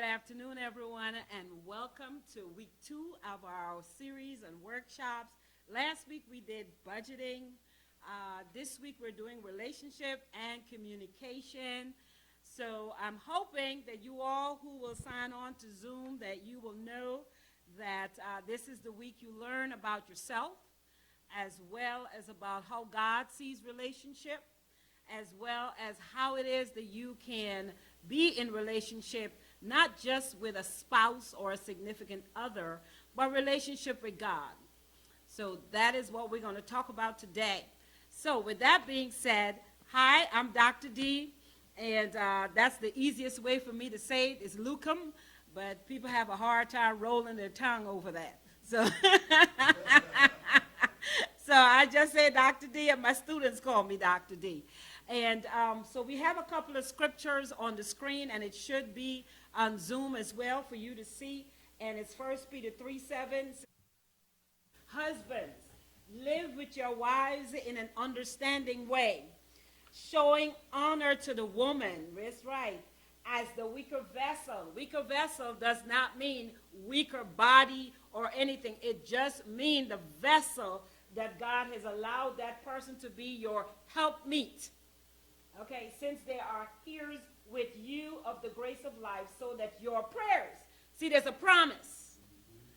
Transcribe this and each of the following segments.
Good afternoon, everyone, and welcome to week 2 of our series and workshops. Last week we did budgeting. This week we're doing relationship and communication. So I'm hoping that you all who will sign on to Zoom, that you will know that this is the week you learn about yourself, as well as about how God sees relationship, as well as how it is that you can be in relationship, not just with a spouse or a significant other, but relationship with God. So that is what we're going to talk about today. So with that being said, hi, I'm Dr. D, and that's the easiest way for me to say it is Lucombe, but people have a hard time rolling their tongue over that. So, so I just say Dr. D, and my students call me Dr. D. And so we have a couple of scriptures on the screen, and it should be on Zoom as well for you to see. And it's 1 Peter 3:7. Husbands, live with your wives in an understanding way, showing honor to the woman, that's right, as the weaker vessel. Weaker vessel does not mean weaker body or anything. It just means the vessel that God has allowed that person to be your helpmeet. Okay, since they are hearers with you of the grace of life, so that your prayers, see, there's a promise.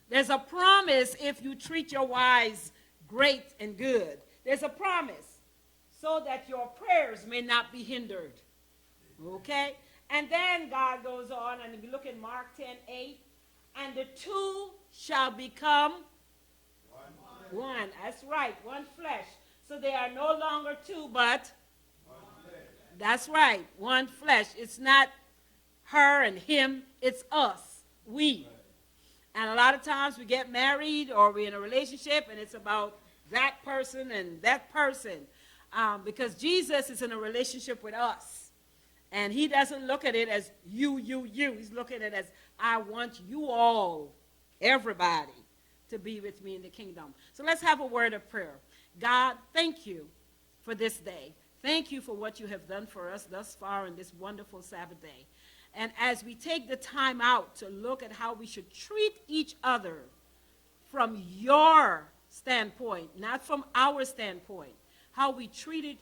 There's a promise if you treat your wives great and good. There's a promise so that your prayers may not be hindered. Okay? And then God goes on, and if you look at Mark 10:8, and the two shall become one. That's right, one flesh. So they are no longer two, but that's right, one flesh. It's not her and him, it's us, we. And a lot of times we get married or we're in a relationship and it's about that person and that person. Because Jesus is in a relationship with us. And he doesn't look at it as you. He's looking at it as I want you all, everybody, to be with me in the kingdom. So let's have a word of prayer. God, thank you for this day. Thank you for what you have done for us thus far in this wonderful Sabbath day. And as we take the time out to look at how we should treat each other from your standpoint, not from our standpoint, how we treat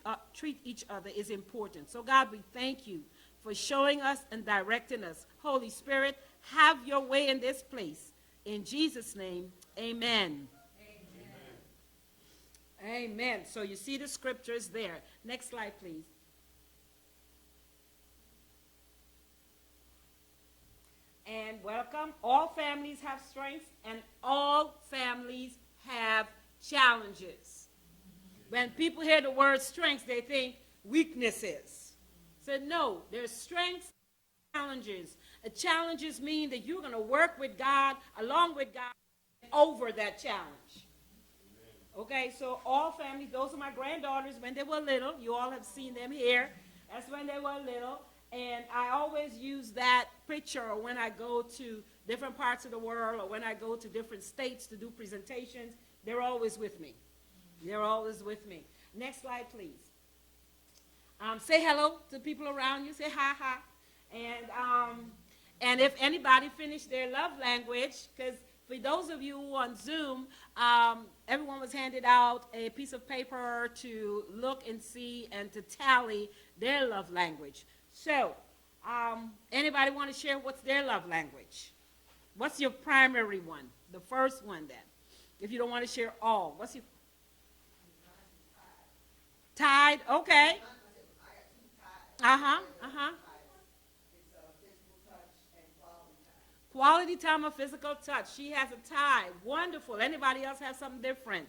each other is important. So God, we thank you for showing us and directing us. Holy Spirit, have your way in this place. In Jesus' name, amen. Amen. So you see the scriptures there. Next slide, please. And welcome. All families have strengths, and all families have challenges. When people hear the word strengths, they think weaknesses. So no, there's strengths and challenges. Challenges mean that you're going to work with God, along with God, over that challenge. Okay, so all families, those are my granddaughters when they were little. You all have seen them here. That's when they were little. And I always use that picture when I go to different parts of the world or when I go to different states to do presentations. They're always with me. They're always with me. Next slide, please. Say hello to people around you. Say hi. And if anybody finished their love language, because for those of you on Zoom, everyone was handed out a piece of paper to look and see and to tally their love language. So, anybody want to share what's their love language? What's your primary one? The first one then. If you don't want to share all. What's your... Tide, okay. Quality time of physical touch. She has a tie. Wonderful. Anybody else have something different?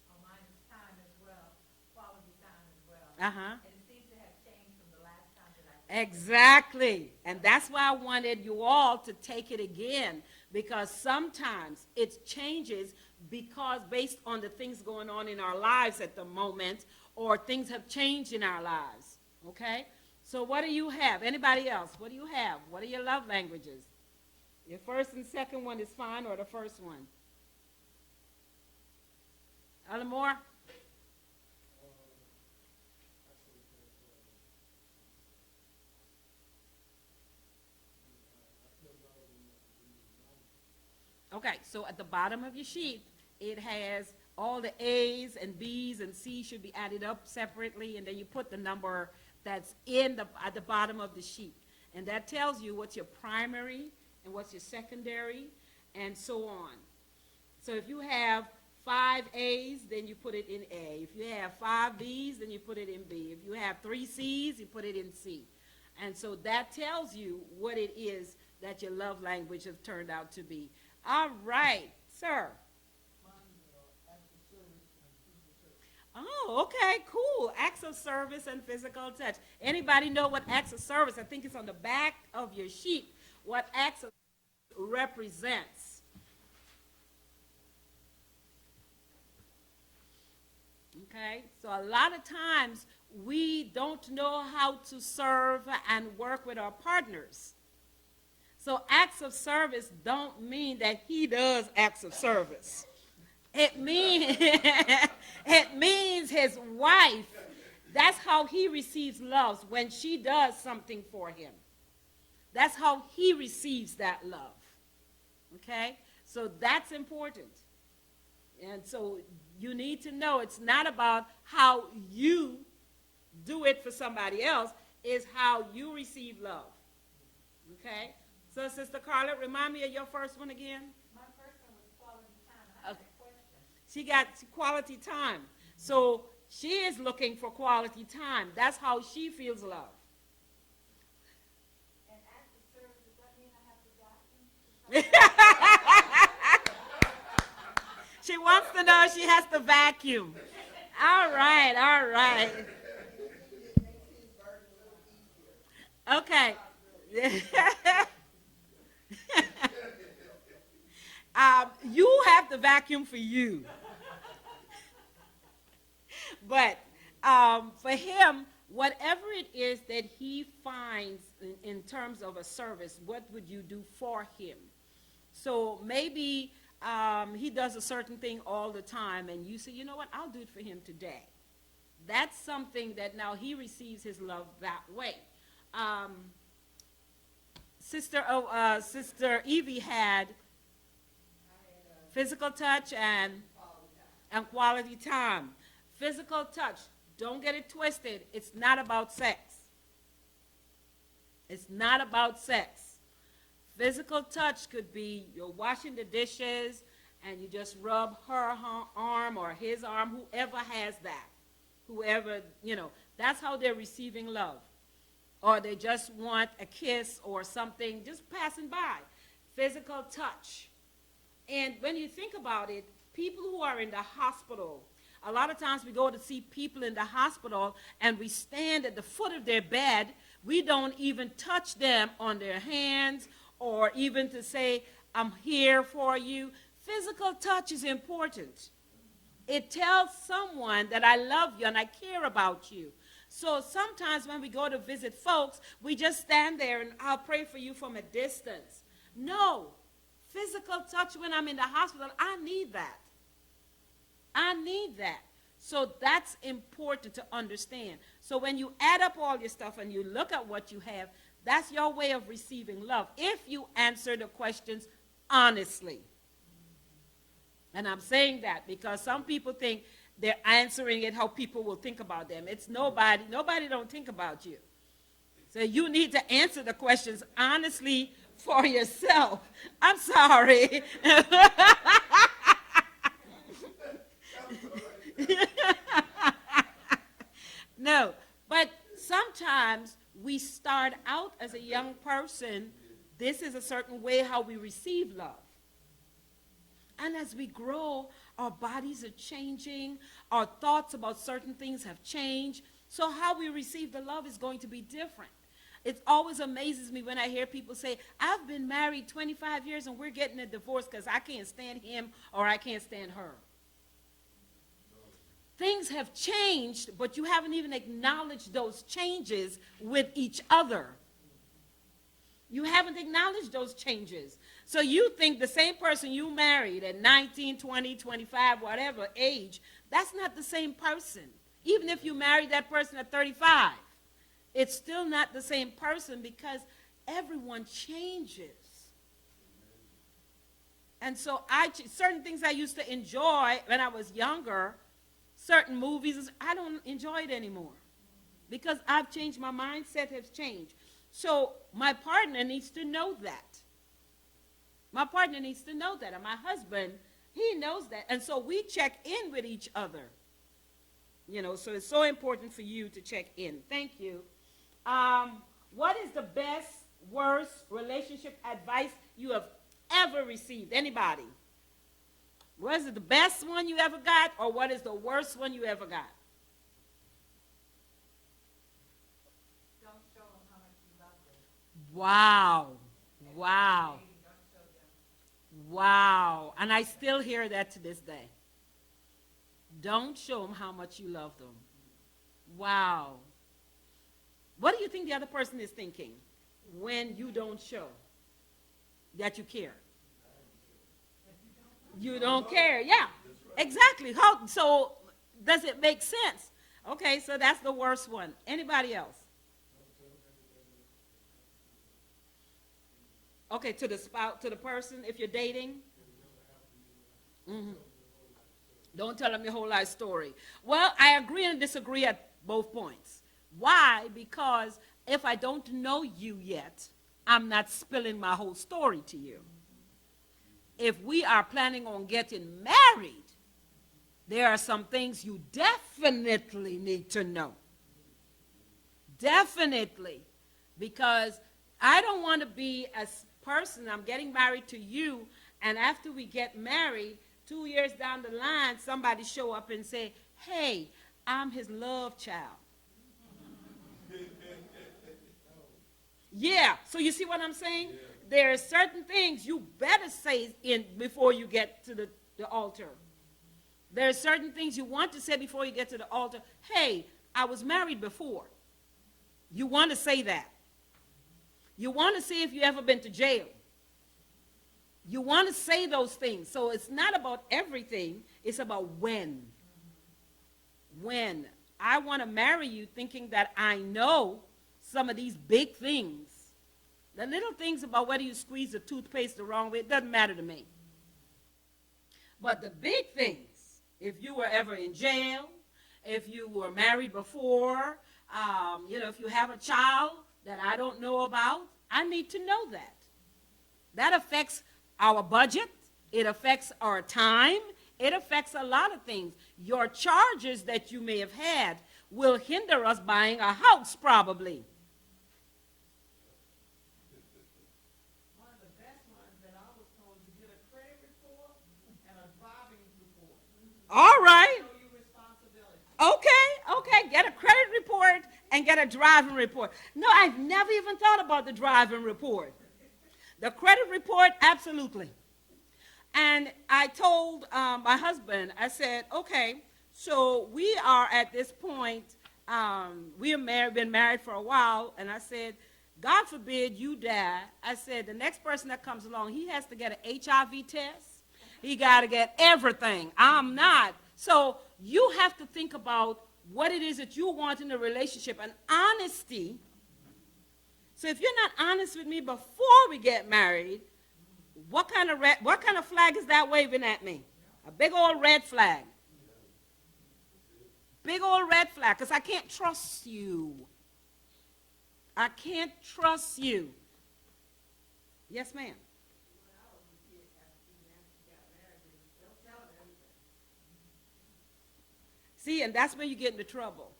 Oh, mine is time as well. Quality time as well. And it seems to have changed from the last time that I... Exactly. And that's why I wanted you all to take it again, because sometimes it changes because based on the things going on in our lives at the moment, or things have changed in our lives. Okay? So what do you have? Anybody else? What do you have? What are your love languages? Your first and second one is fine, or the first one? Other more? Okay, so at the bottom of your sheet, it has all the A's and B's and C's should be added up separately, and then you put the number that's at the bottom of the sheet. And that tells you what's your primary and what's your secondary, and so on. So if you have 5 A's, then you put it in A. If you have 5 B's, then you put it in B. If you have 3 C's, you put it in C. And so that tells you what it is that your love language has turned out to be. All right, sir. Oh, okay, cool. Acts of service and physical touch. Anybody know what acts of service? I think it's on the back of your sheet. What acts of service represents? Okay, so a lot of times we don't know how to serve and work with our partners. So acts of service don't mean that he does acts of service. It means it means his wife, that's how he receives love, when she does something for him. That's how he receives that love. Okay? So that's important. And so you need to know it's not about how you do it for somebody else, it's how you receive love. Okay? So Sister Carla, remind me of your first one again. My first one was quality time. I have a question. She got quality time. So she is looking for quality time. That's how she feels love. And acts of service, does that mean I have to vacuum? She wants to know if she has to vacuum. All right, all right. Okay. You have to vacuum for you. But for him, whatever it is that he finds in terms of a service, what would you do for him? So maybe he does a certain thing all the time, and you say, you know what, I'll do it for him today. That's something that now he receives his love that way. Sister Evie had physical touch and quality time. Physical touch, don't get it twisted. It's not about sex. It's not about sex. Physical touch could be you're washing the dishes and you just rub her arm or his arm, whoever has that. Whoever, that's how they're receiving love. Or they just want a kiss or something, just passing by. Physical touch. And when you think about it, people who are in the hospital, a lot of times we go to see people in the hospital and we stand at the foot of their bed. We don't even touch them on their hands or even to say, I'm here for you. Physical touch is important. It tells someone that I love you and I care about you. So sometimes when we go to visit folks, we just stand there and I'll pray for you from a distance. No. Physical touch when I'm in the hospital, I need that. I need that. So that's important to understand. So when you add up all your stuff and you look at what you have, that's your way of receiving love, if you answer the questions honestly. And I'm saying that because some people think they're answering it how people will think about them. It's nobody don't think about you. So you need to answer the questions honestly for yourself. I'm sorry. No, but sometimes we start out as a young person. This is a certain way how we receive love. And as we grow, our bodies are changing. Our thoughts about certain things have changed. So how we receive the love is going to be different. It always amazes me when I hear people say, I've been married 25 years and we're getting a divorce because I can't stand him or I can't stand her. Things have changed, but you haven't even acknowledged those changes with each other. You haven't acknowledged those changes. So you think the same person you married at 19, 20, 25, whatever age, that's not the same person. Even if you married that person at 35, it's still not the same person because everyone changes. And so certain things I used to enjoy when I was younger, certain movies, I don't enjoy it anymore because I've changed. My mindset has changed. So my partner needs to know that. My partner needs to know that. And my husband, he knows that. And so we check in with each other. You know, so it's so important for you to check in. Thank you. What is the best, worst relationship advice you have ever received? Anybody? What is it, the best one you ever got, or what is the worst one you ever got? Don't show them how much you love them. Wow. Wow. Wow. And I still hear that to this day. Don't show them how much you love them. Wow. What do you think the other person is thinking when you don't show that you care? You don't care. Yeah, exactly. So does it make sense? Okay, so that's the worst one. Anybody else? Okay, to the spouse, to the person, if you're dating. Mm-hmm. Don't tell them your whole life story. Well, I agree and disagree at both points. Why? Because if I don't know you yet, I'm not spilling my whole story to you. If we are planning on getting married, there are some things you definitely need to know. Definitely. Because I don't want to be a person, I'm getting married to you, and after we get married, 2 years down the line, somebody show up and say, hey, I'm his love child. Yeah, so you see what I'm saying? Yeah. There are certain things you better say before you get to the altar. There are certain things you want to say before you get to the altar. Hey, I was married before. You want to say that. You want to see if you ever been to jail. You want to say those things. So it's not about everything. It's about when. When. I want to marry you thinking that I know some of these big things. The little things about whether you squeeze the toothpaste the wrong way, it doesn't matter to me. But the big things, if you were ever in jail, if you were married before, if you have a child that I don't know about, I need to know that. That affects our budget. It affects our time. It affects a lot of things. Your charges that you may have had will hinder us buying a house probably. One of the best ones that I was told, you get a credit report and a driving report. All right. Show you responsibility. Okay. Get a credit report and get a driving report. No, I've never even thought about the driving report. The credit report, absolutely. And I told my husband, I said, okay, so we are at this point, we have been married for a while, and I said, God forbid you die. I said, the next person that comes along, he has to get an HIV test. He got to get everything. I'm not. So you have to think about what it is that you want in a relationship, and honesty. So if you're not honest with me before we get married, what kind of flag is that waving at me? A big old red flag. Big old red flag, because I can't trust you. I can't trust you. Yes, ma'am. See, and that's where you get into trouble.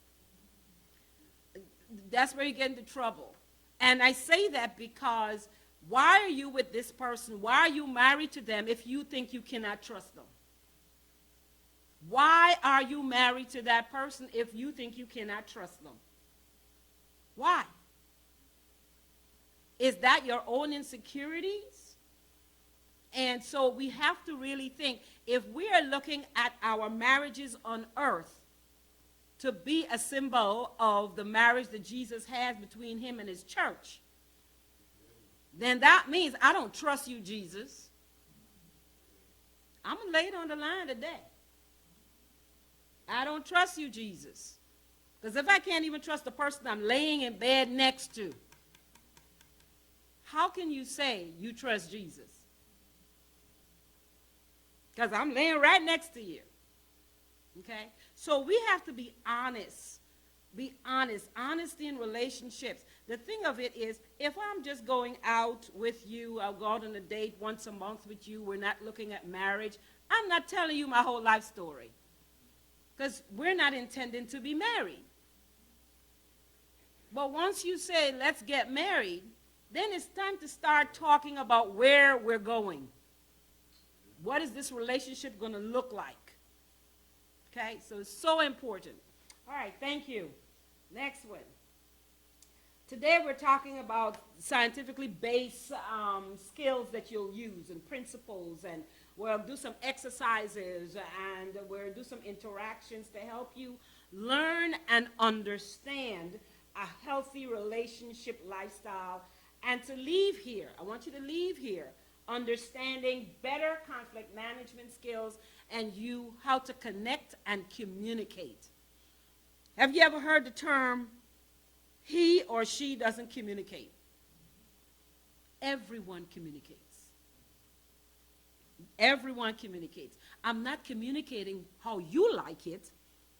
That's where you get into trouble. And I say that because why are you with this person? Why are you married to them if you think you cannot trust them? Why are you married to that person if you think you cannot trust them? Why? Is that your own insecurities? And so we have to really think, if we are looking at our marriages on earth to be a symbol of the marriage that Jesus has between him and his church, then that means I don't trust you, Jesus. I'm going to lay it on the line today. I don't trust you, Jesus. Because if I can't even trust the person I'm laying in bed next to, how can you say you trust Jesus? because I'm laying right next to you. Okay? So we have to be honest. Be honest. Honesty in relationships. The thing of it is, if I'm just going out with you, I'll go out on a date once a month with you, we're not looking at marriage, I'm not telling you my whole life story. Because we're not intending to be married. But once you say, let's get married, then it's time to start talking about where we're going. What is this relationship going to look like? Okay, so it's so important. All right, thank you. Next one. Today we're talking about scientifically based skills that you'll use and principles, and we'll do some exercises and we'll do some interactions to help you learn and understand a healthy relationship lifestyle, and to leave here, I want you to leave here understanding better conflict management skills and how to connect and communicate. Have you ever heard the term, he or she doesn't communicate? Everyone communicates. Everyone communicates. I'm not communicating how you like it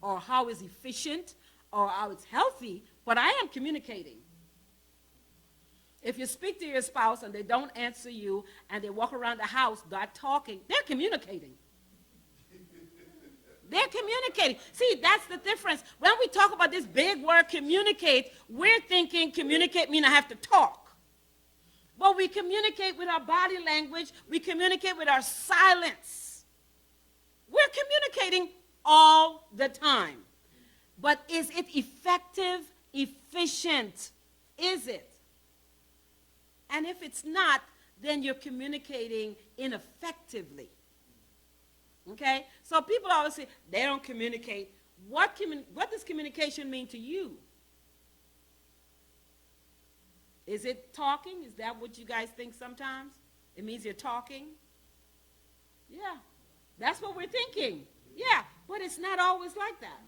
or how it's efficient or how it's healthy, but I am communicating. If you speak to your spouse and they don't answer you and they walk around the house not talking, they're communicating. They're communicating. See, that's the difference. When we talk about this big word communicate, we're thinking communicate means I have to talk. But we communicate with our body language. We communicate with our silence. We're communicating all the time. But is it effective, efficient? Is it? And if it's not, then you're communicating ineffectively. Okay? So people always say, they don't communicate. What does communication mean to you? Is it talking? Is that what you guys think sometimes? It means you're talking? Yeah. That's what we're thinking. Yeah. But it's not always like that.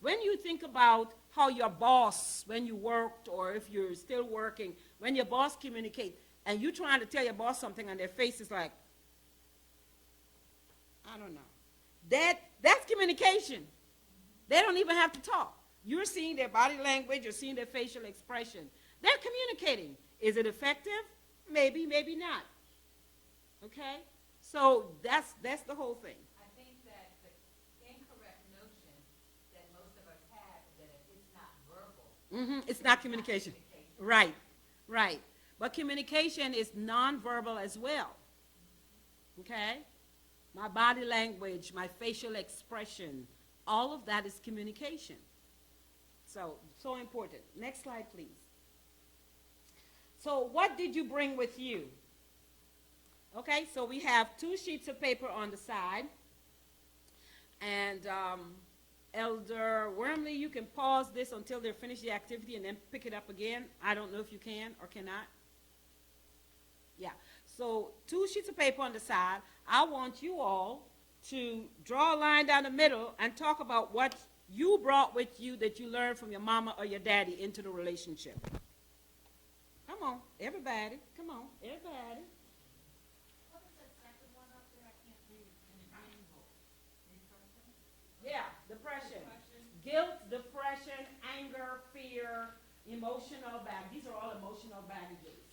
When you think about how your boss, when you worked or if you're still working, when your boss communicates and you're trying to tell your boss something and their face is like, I don't know. That's communication. They don't even have to talk. You're seeing their body language, you're seeing their facial expression. They're communicating. Is it effective? Maybe, maybe not. Okay? So that's the whole thing. I think that the incorrect notion that most of us have is that if it's not verbal. It's not communication. Right, right. But communication is nonverbal as well. Okay? My body language, my facial expression, all of that is communication. So important. Next slide, please. So what did you bring with you? Okay, so we have 2 sheets of paper on the side. And Elder Wormley, you can pause this until they finish the activity and then pick it up again. I don't know if you can or cannot. Yeah, so 2 sheets of paper on the side. I want you all to draw a line down the middle and talk about what you brought with you that you learned from your mama or your daddy into the relationship. Come on, everybody. Come on, everybody. What is that second one up there? I can't read it. Yeah, depression. Guilt, depression, anger, fear, emotional baggage. These are all emotional baggages.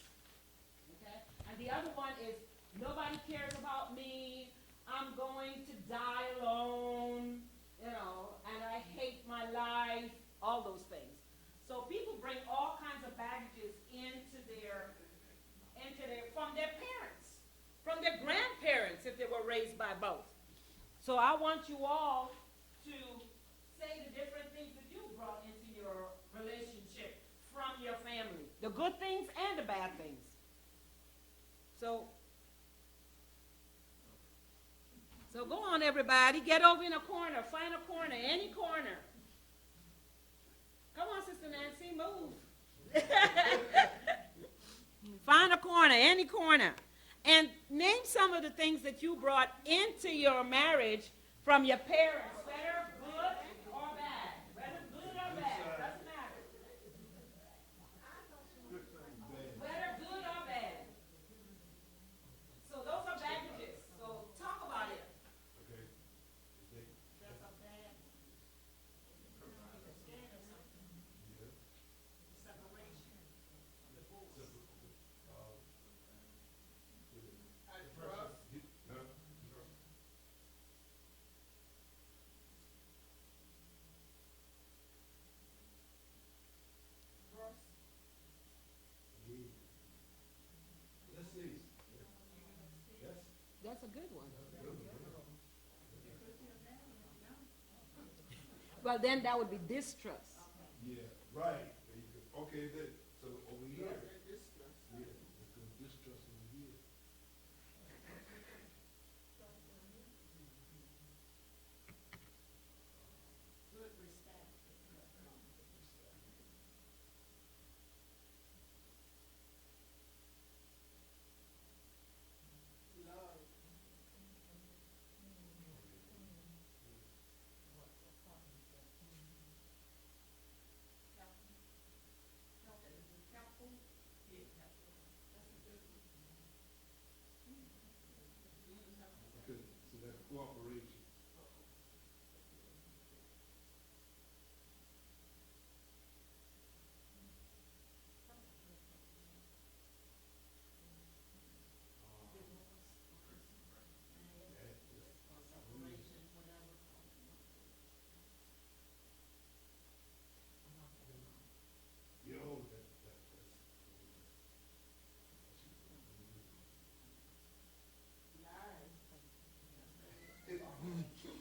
Okay? And the other one is, nobody cares about me. I'm going to die alone. You know, and I hate my life. All those things. So people bring all kinds of baggages from their parents, from their grandparents if they were raised by both. So I want you all to say the different things that you brought into your relationship from your family, the good things and the bad things. So go on, everybody. Get over in a corner. Find a corner, any corner. Come on, Sister Nancy, move. Find a corner, any corner. And name some of the things that you brought into your marriage from your parents, whether good or bad. Whether good or bad, doesn't matter. Whether good or bad. So those are baggages. good one. Well, then that would be distrust. Yeah, right. There you go. Okay, then, so over here. Yeah, let's go distrust over here. Okay, so that's cooperation. Yo, that's bad.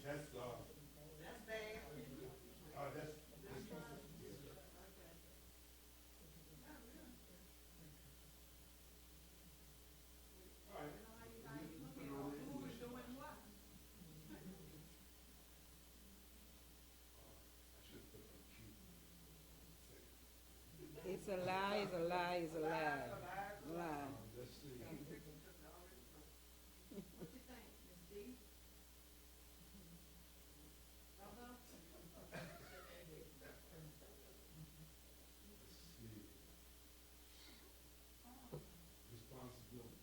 That's all right. You put it on there. Who is doing what? I should put on Q. It's a lie, it's a lie, it's a lie. Lie. Let's see. What you think, Ms. D? Let's see. Responsibility.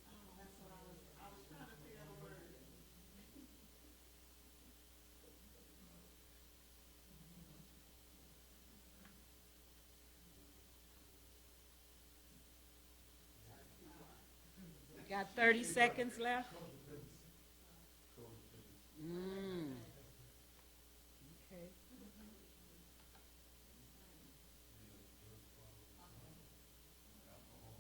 Got 30 seconds left? Codependency. Mm. Okay. Alcohol.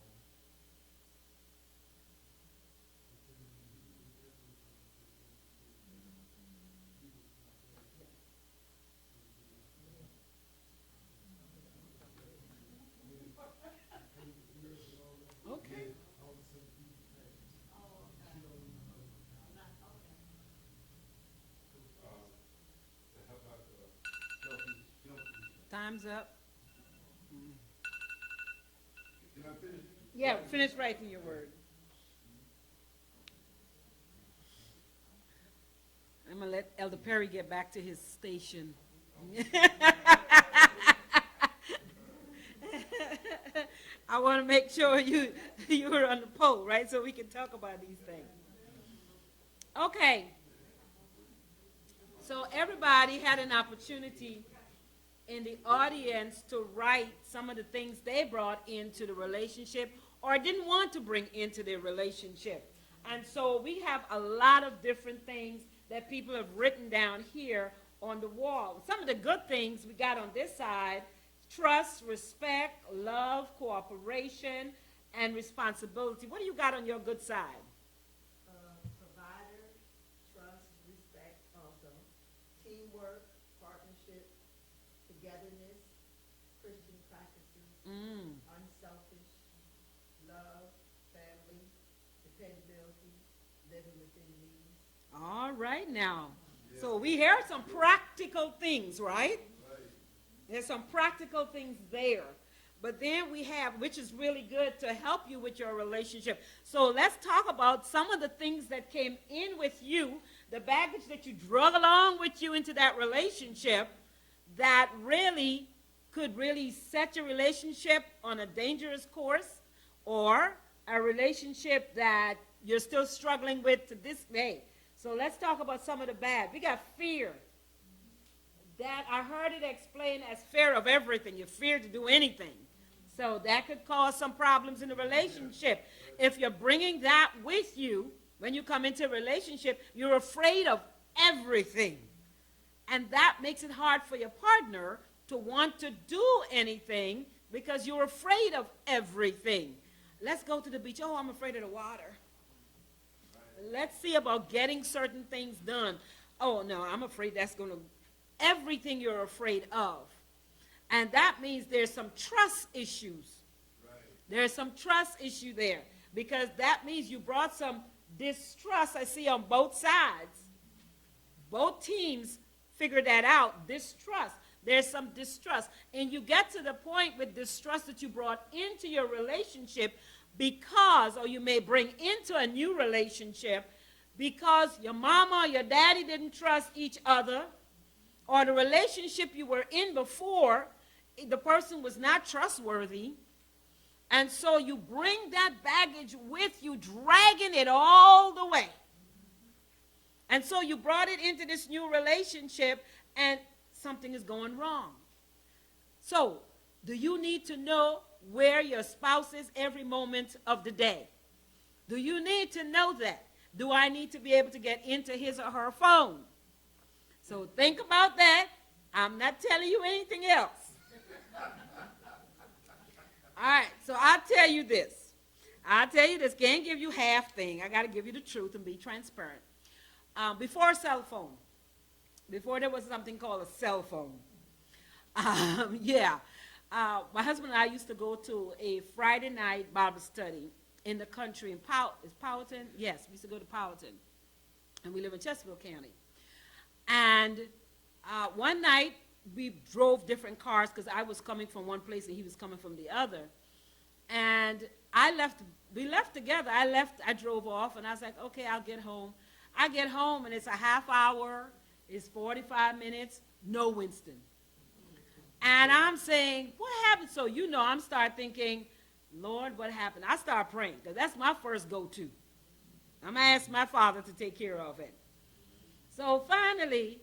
Okay. How about healthy? Time's up. Can I finish? Yeah, finish writing your word. I'm gonna let Elder Perry get back to his station. I want to make sure you are on the pole, right, so we can talk about these things. Okay. So everybody had an opportunity in the audience to write some of the things they brought into the relationship or didn't want to bring into their relationship. And so we have a lot of different things that people have written down here on the wall. Some of the good things we got on this side: trust, respect, love, cooperation, and responsibility. What do you got on your good side? Provider, trust, respect also, teamwork, partnership, togetherness, Christian practices, unselfish, love, family, dependability, living within means. All right now. So we hear some practical things, right? There's some practical things there. But then we have, which is really good to help you with your relationship. So let's talk about some of the things that came in with you, the baggage that you drug along with you into that relationship that really could really set your relationship on a dangerous course, or a relationship that you're still struggling with to this day. So let's talk about some of the bad. We got fear. That I heard it explained as fear of everything. You fear to do anything. So that could cause some problems in the relationship. If you're bringing that with you when you come into a relationship, you're afraid of everything. And that makes it hard for your partner to want to do anything because you're afraid of everything. Let's go to the beach. Oh, I'm afraid of the water. let's see about getting certain things done. Oh, no, I'm afraid that's going to, everything you're afraid of. And that means there's some trust issues. Right. There's some trust issue there, because that means you brought some distrust, I see, on both sides. Both teams figured that out, distrust. There's some distrust. And you get to the point with distrust that you brought into your relationship because, or you may bring into a new relationship because your mama or your daddy didn't trust each other, or the relationship you were in before, the person was not trustworthy. And so you bring that baggage with you, dragging it all the way. And so you brought it into this new relationship, and something is going wrong. So, do you need to know where your spouse is every moment of the day? Do you need to know that? Do I need to be able to get into his or her phone? So think about that. I'm not telling you anything else. All right, so I'll tell you this. Can't give you half thing. I got to give you the truth and be transparent. Before cell phone, before there was something called a cell phone, my husband and I used to go to a Friday night Bible study in the country in Powhatan? Yes, we used to go to Powhatan, and we live in Chesterfield County. And one night we drove different cars because I was coming from one place and he was coming from the other. And we left together. I drove off, and I was like, okay, I'll get home. I get home, and it's a half hour, it's 45 minutes, no Winston. And I'm saying, what happened? So, I'm start thinking, Lord, what happened? I start praying, because that's my first go-to. I'm going to ask my father to take care of it. So finally,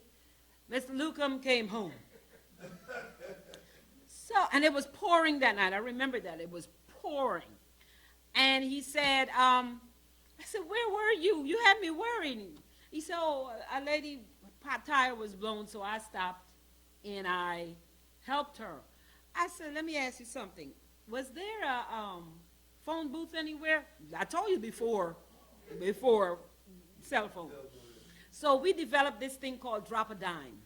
Mr. Lucombe came home. And it was pouring that night. I remember that. It was pouring. And he said, I said, where were you? You had me worried. He said, oh, a lady tire was blown, so I stopped and I helped her. I said, let me ask you something. Was there a phone booth anywhere? I told you before cell phone. So we developed this thing called drop a dime.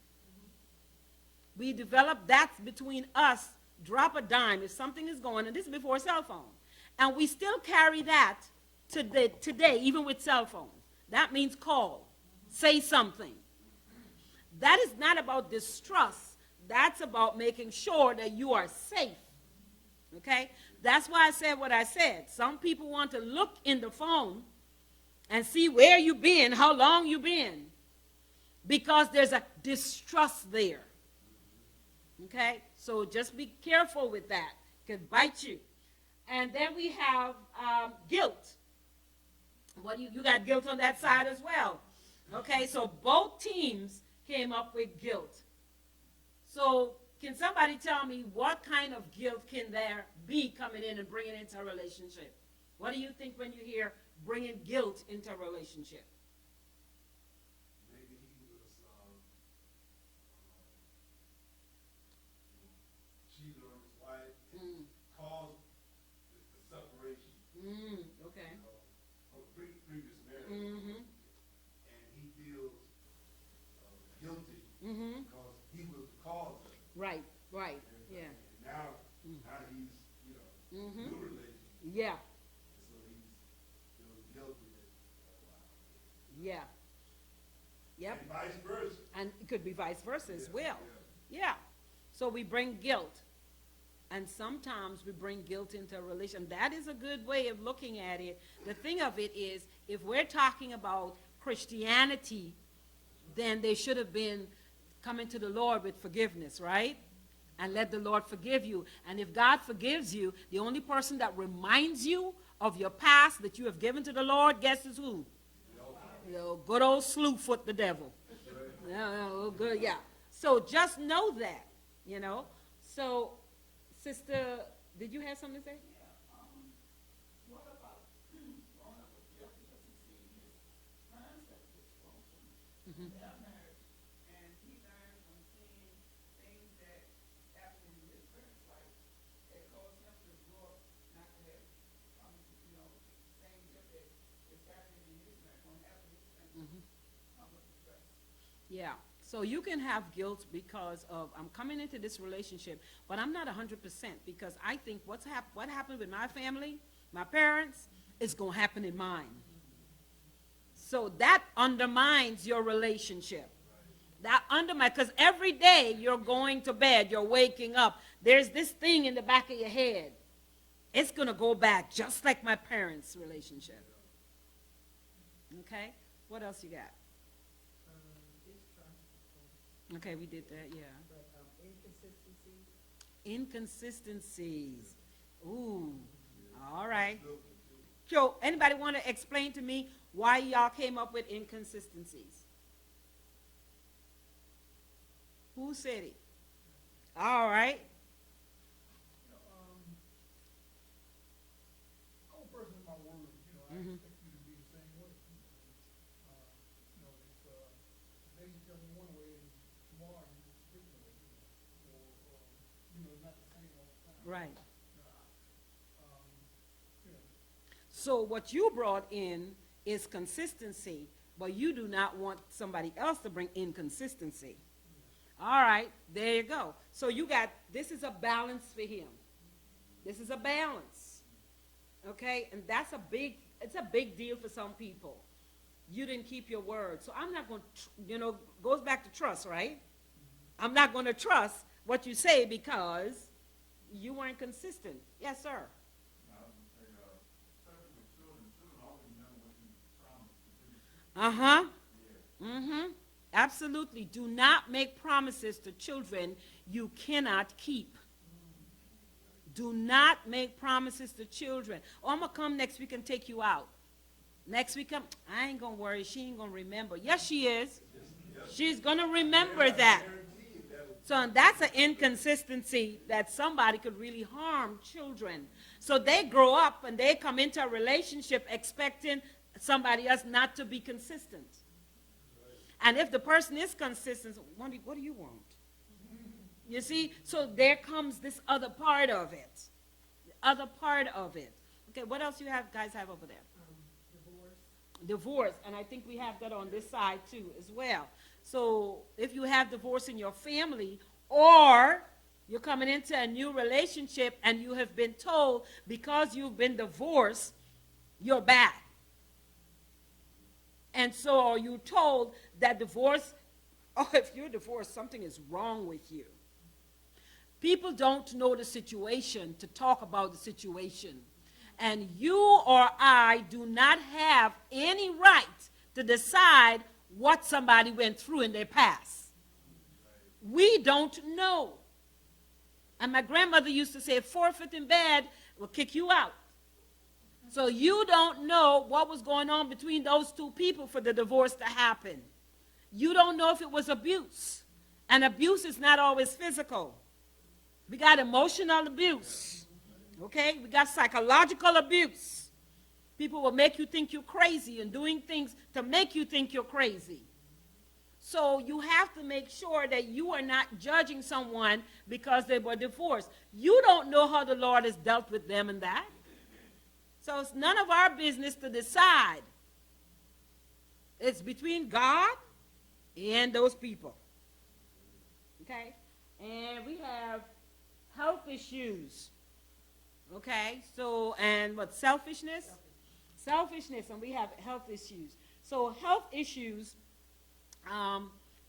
We developed that between us, drop a dime. If something is going, and this is before cell phone. And we still carry that today, even with cell phones. That means call, say something. That is not about distrust. That's about making sure that you are safe. Okay? That's why I said what I said. Some people want to look in the phone and see where you've been, how long you've been, because there's a distrust there. Okay? So just be careful with that. It can bite you. And then we have guilt. You got guilt on that side as well. Okay, so both teams came up with guilt. So can somebody tell me what kind of guilt can there be coming in and bringing into a relationship? What do you think when you hear bringing guilt into a relationship? Maybe he was cheated on his wife and caused the separation. Okay. Of previous marriage. Mm-hmm. And he feels guilty because he was the cause of it. Right, And, yeah. And now he's, new relationship. Yeah, So he's feeling guilty. yeah. Yep. And vice versa. And it could be vice versa as well. Yeah. Yeah. So we bring guilt. And sometimes we bring guilt into a relation. That is a good way of looking at it. The thing of it is, if we're talking about Christianity, then they should have been coming to the Lord with forgiveness, right? And let the Lord forgive you. And if God forgives you, the only person that reminds you of your past that you have given to the Lord, guess is who? Good old Slewfoot the devil. Good, yeah. So just know that, So, Sister, did you have something to say? What about growing up with guilt because he's seen his mindset dysfunction in their marriage, and he learned from seeing things that happened in his parents' life that caused him to grow up not to have, same guilt that is happening in his marriage, won't So you can have guilt because of, I'm coming into this relationship, but I'm not 100% because I think what happened with my family, my parents, is going to happen in mine. So that undermines your relationship. That undermines, because every day you're going to bed, you're waking up, there's this thing in the back of your head. It's going to go back just like my parents' relationship. Okay? What else you got? Distrust, Okay, we did that, yeah. but inconsistencies. Inconsistencies. Ooh, all right. So, anybody want to explain to me why y'all came up with inconsistencies? Who said it? All right. I'm a person of my word, I Mhm. expect you to be the same way. It's, today you tell me one way, and tomorrow you just different way, or not the same all the time. Right. Um, you know, So what you brought in is consistency, but you do not want somebody else to bring inconsistency. All right, there you go. So you got, this is a balance for him. This is a balance. Okay, and that's it's a big deal for some people. You didn't keep your word. So I'm not going to, goes back to trust, right? I'm not going to trust what you say because you weren't consistent. Yes, sir. Uh-huh. Mm-hmm. Absolutely. Do not make promises to children you cannot keep. Do not make promises to children. Oh, I'm going to come next week and take you out. Next week, I ain't going to worry. She ain't going to remember. Yes, she is. She's going to remember that. So that's an inconsistency that somebody could really harm children. So they grow up and they come into a relationship expecting somebody else not to be consistent. And if the person is consistent, what do you want? You see? So there comes this other part of it. The other part of it. Okay, what else you guys have over there? Divorce. And I think we have that on this side too as well. So if you have divorce in your family, or you're coming into a new relationship and you have been told because you've been divorced, you're bad. And so are you told that divorce, if you're divorced, something is wrong with you. People don't know the situation to talk about the situation. And you or I do not have any right to decide what somebody went through in their past. We don't know. And my grandmother used to say, forfeit in bed will kick you out. So you don't know what was going on between those two people for the divorce to happen. You don't know if it was abuse. And abuse is not always physical. We got emotional abuse. Okay? We got psychological abuse. People will make you think you're crazy and doing things to make you think you're crazy. So you have to make sure that you are not judging someone because they were divorced. You don't know how the Lord has dealt with them in that. So it's none of our business to decide. It's between God and those people. Okay? And we have health issues. Okay? So, and what, selfishness? Selfishness, and we have health issues. So health issues,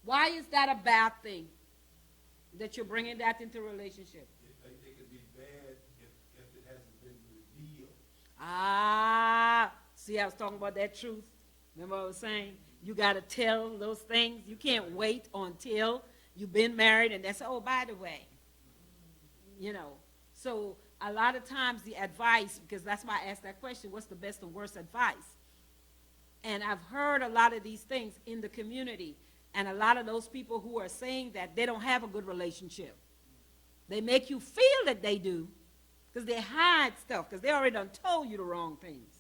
why is that a bad thing? That you're bringing that into a relationship? It could be bad if it hasn't been revealed. See, I was talking about that truth. Remember what I was saying? You got to tell those things. You can't wait until you've been married and that's, oh, by the way. So a lot of times the advice, because that's why I asked that question, what's the best and worst advice? And I've heard a lot of these things in the community, and a lot of those people who are saying that they don't have a good relationship. They make you feel that they do, because they hide stuff, because they already done told you the wrong things.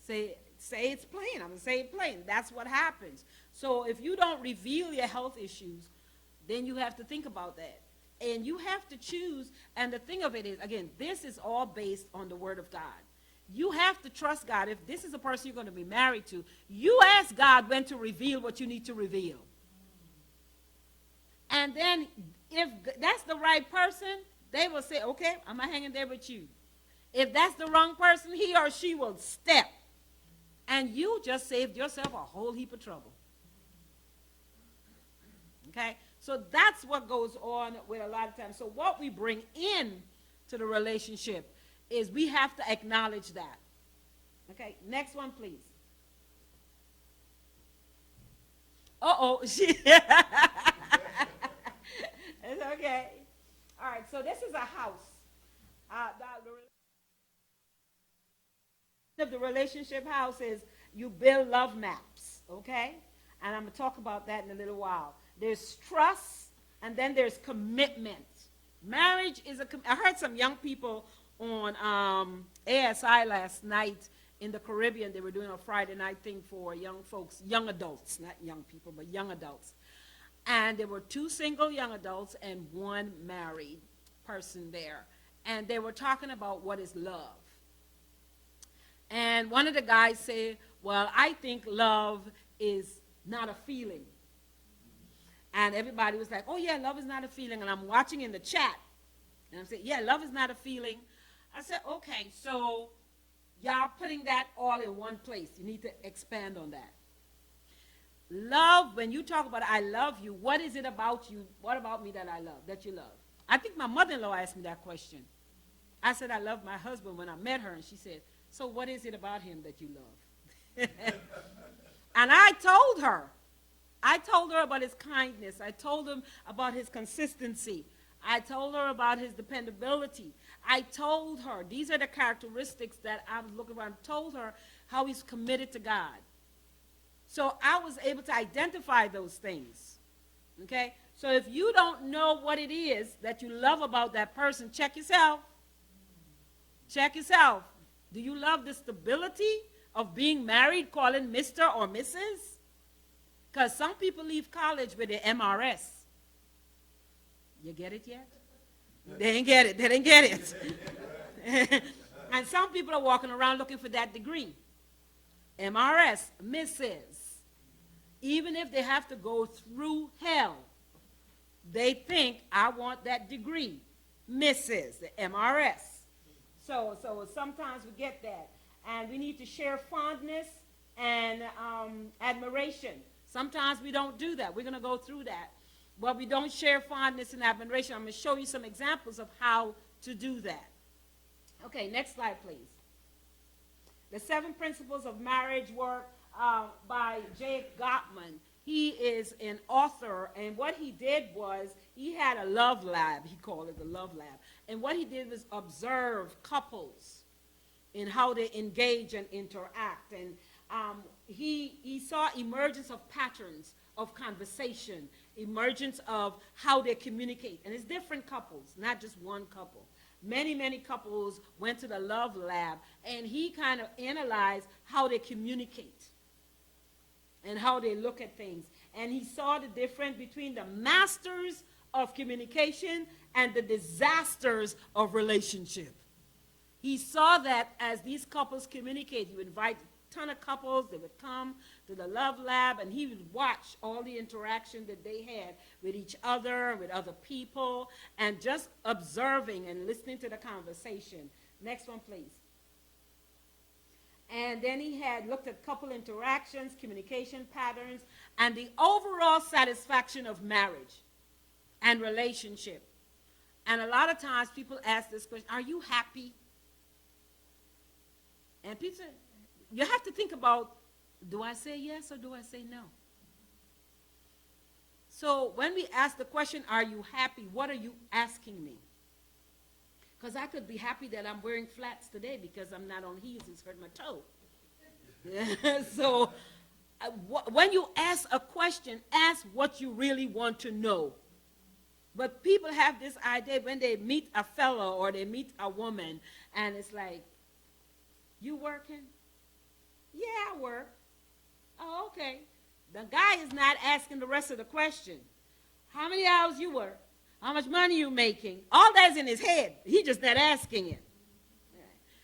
Say it's plain. I'm going to say it plain. That's what happens. So if you don't reveal your health issues, then you have to think about that. And you have to choose, and the thing of it is, again, this is all based on the Word of God. You have to trust God. If this is a person you're going to be married to, you ask God when to reveal what you need to reveal. And then if that's the right person, they will say, okay, I'm hanging there with you. If that's the wrong person, he or she will step. And you just saved yourself a whole heap of trouble. Okay? So that's what goes on with a lot of times. So what we bring in to the relationship is we have to acknowledge that. Okay? Next one, please. Uh-oh. It's okay. All right, so this is a house. The relationship house is you build love maps, okay? And I'm going to talk about that in a little while. There's trust, and then there's commitment. Marriage is I heard some young people on ASI last night in the Caribbean. They were doing a Friday night thing for young folks, young adults, not young people, but young adults. And there were 2 single young adults and 1 married person there. And they were talking about what is love. And one of the guys said, well, I think love is not a feeling. And everybody was like, oh, yeah, love is not a feeling. And I'm watching in the chat. And I'm saying, yeah, love is not a feeling. I said, okay, so y'all putting that all in one place. You need to expand on that. Love, when you talk about I love you, what is it about you? What about me that I love, that you love? I think my mother-in-law asked me that question. I said I love my husband when I met her, and she said, so what is it about him that you love? And I told her about his kindness. I told him about his consistency. I told her about his dependability. I told her, these are the characteristics that I was looking for. I told her how he's committed to God. So I was able to identify those things, okay? So if you don't know what it is that you love about that person, check yourself. Check yourself. Do you love the stability of being married, calling Mr. or Mrs.? Because some people leave college with their MRS. You get it yet? They ain't get it. They didn't get it. And some people are walking around looking for that degree. MRS, Mrs. Even if they have to go through hell, they think, I want that degree. Mrs., the MRS. So sometimes we get that. And we need to share fondness and admiration. Sometimes we don't do that. We're going to go through that. But we don't share fondness and admiration. I'm going to show you some examples of how to do that. Okay, next slide, please. The 7 Principles of Marriage work by Jay Gottman. He is an author, and what he did was he had a love lab. He called it the love lab. And what he did was observe couples in how they engage and interact. And he saw emergence of patterns of conversation, emergence of how they communicate. And it's different couples, not just one couple. Many, many couples went to the love lab, and he kind of analyzed how they communicate and how they look at things. And he saw the difference between the masters of communication and the disasters of relationship. He saw that as these couples communicate, he would invite a ton of couples, they would come to the love lab, and he would watch all the interaction that they had with each other, with other people, and just observing and listening to the conversation. Next one, please. And then he had looked at couple interactions, communication patterns, and the overall satisfaction of marriage and relationship. And a lot of times people ask this question, are you happy? And people say, you have to think about, do I say yes or do I say no? So when we ask the question, are you happy, what are you asking me? Because I could be happy that I'm wearing flats today because I'm not on heels, it's hurt my toe. So when you ask a question, ask what you really want to know. But people have this idea when they meet a fellow or they meet a woman, and it's like, you working? Yeah, I work. Oh, okay. The guy is not asking the rest of the question. How many hours you work? How much money you making? All that's in his head. He just not asking it.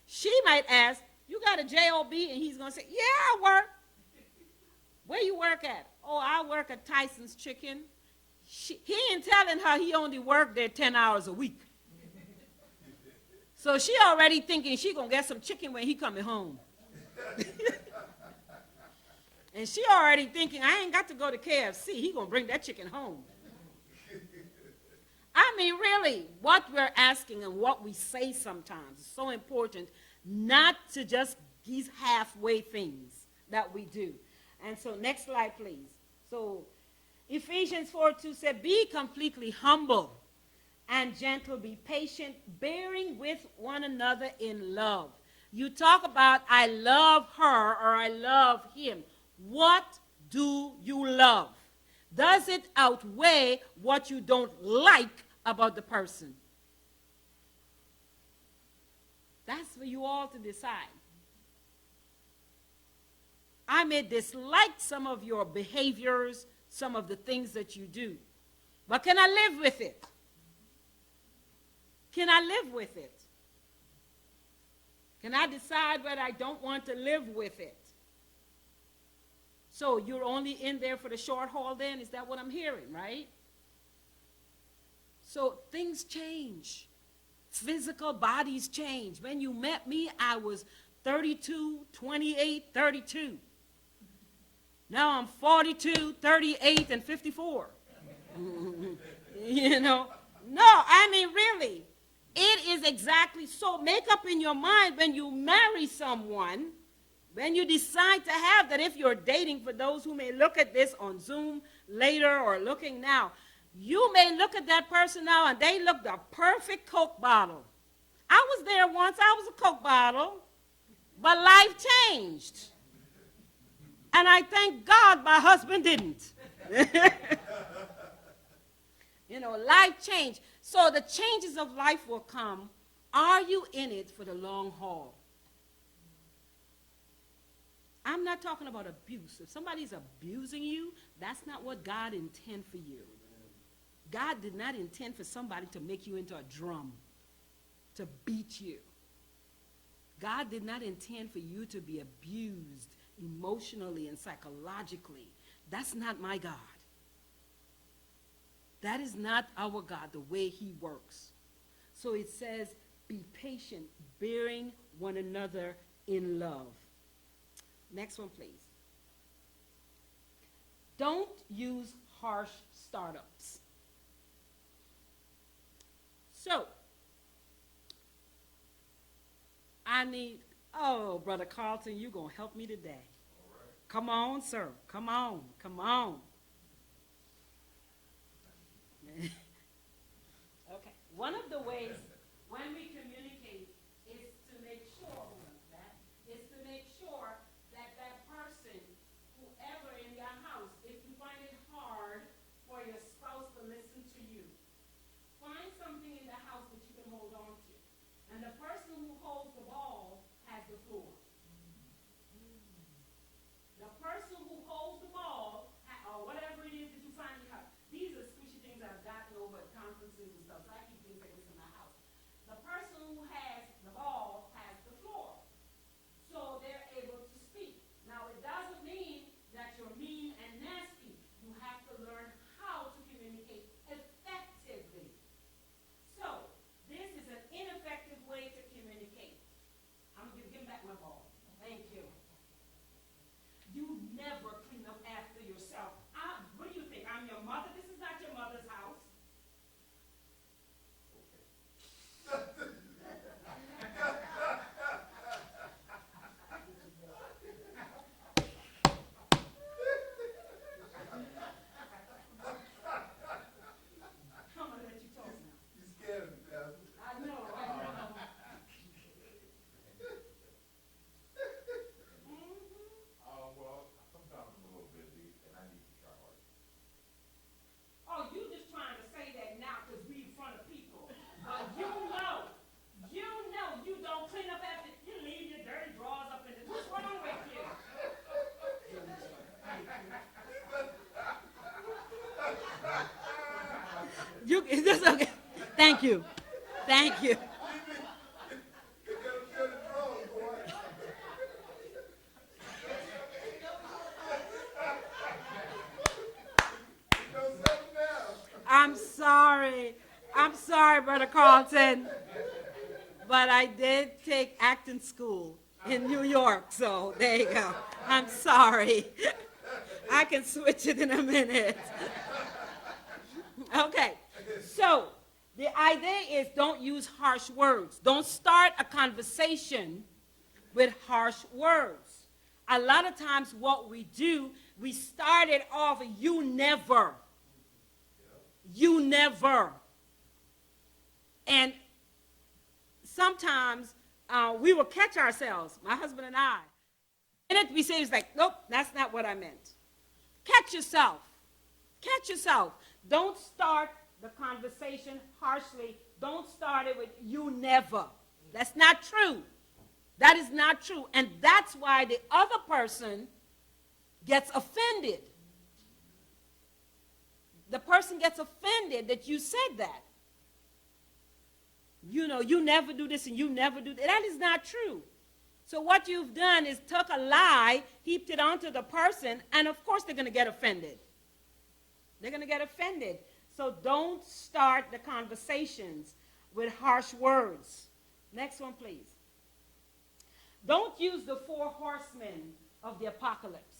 She might ask, you got a job? And he's going to say, yeah, I work. Where you work at? Oh, I work at Tyson's Chicken. he ain't telling her he only worked there 10 hours a week. So she already thinking she going to get some chicken when he coming home. And she already thinking, I ain't got to go to KFC. He going to bring that chicken home. I mean, really, what we're asking and what we say sometimes is so important, not to just these halfway things that we do. And so next slide, please. So Ephesians 4:2 said, be completely humble and gentle, be patient, bearing with one another in love. You talk about, I love her or I love him. What do you love? Does it outweigh what you don't like about the person? That's for you all to decide. I may dislike some of your behaviors, some of the things that you do, but can I live with it? Can I live with it? Can I decide whether I don't want to live with it? So you're only in there for the short haul then? Is that what I'm hearing, right? So things change. Physical bodies change. When you met me, I was 32, 28, 32. Now I'm 42, 38, and 54. You know? No, I mean, really. It is exactly so. Make up in your mind when you marry someone, when you decide to have that, if you're dating, for those who may look at this on Zoom later or looking now, you may look at that person now and they look the perfect Coke bottle. I was there once, I was a Coke bottle, but life changed. And I thank God my husband didn't. You know, life changed. So the changes of life will come. Are you in it for the long haul? I'm not talking about abuse. If somebody's abusing you, that's not what God intended for you. God did not intend for somebody to make you into a drum, to beat you. God did not intend for you to be abused emotionally and psychologically. That's not my God. That is not our God, the way he works. So it says, be patient, bearing one another in love. Next one, please. Don't use harsh startups. So, I need, oh, Brother Carlton, you're going to help me today. All right. Come on, sir. Come on. Come on. Okay. One of the ways when we communicate is to make sure that that person, whoever in your house, if you find it hard for your spouse to listen to you, find something in the house that you can hold on to. And the person who holds the ball has the floor. The person who holds the ball, or whatever it is that you find in your house, these are squishy things I've gotten over at conferences and stuff, so I keep things like this in my house. The person who has the ball has the floor. So they're able to speak. Now, it doesn't mean that you're mean and nasty. You have to learn how to communicate effectively. So, this is an ineffective way to communicate. I'm going to give back my ball. Thank you. You never clean up after yourself. What do you think? I'm your mother? This is not your mother's house. I'm going to let you talk now. You scared me, Pastor. I know, I know. Well, sometimes I'm a little busy and I need to try harder. Oh, you just trying to say that now because we in front of people. But you don't clean up after, you leave your dirty drawers up in the, what's wrong with you? Is this okay? Thank you. Thank you. I'm sorry. I'm sorry, Brother Carlton. But I did take acting school in New York, so there you go. I'm sorry. I can switch it in a minute. Okay, so the idea is don't use harsh words. Don't start a conversation with harsh words. A lot of times what we do, we start it off, you never. You never. And sometimes we will catch ourselves, my husband and I. And we say, it's like, nope, that's not what I meant. Catch yourself. Catch yourself. Don't start the conversation harshly. Don't start it with you never. That's not true. That is not true. And that's why the other person gets offended. The person gets offended that you said that. You know, you never do this and you never do that. That is not true. So what you've done is took a lie, heaped it onto the person, and of course they're going to get offended. They're going to get offended. So don't start the conversations with harsh words. Next one, please. Don't use the 4 horsemen of the apocalypse.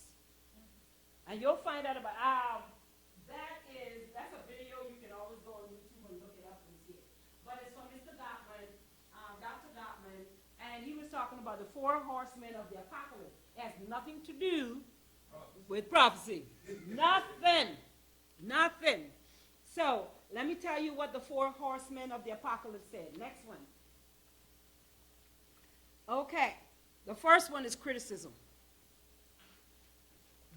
And you'll find out about, that's a video, you can always go on YouTube and look it up and see it. But it's from Mr. Gottman, Dr. Gottman, and he was talking about the 4 horsemen of the apocalypse. It has nothing to do with prophecy. Nothing. Nothing. So, let me tell you what the 4 horsemen of the apocalypse said. Next one. Okay. The first one is criticism.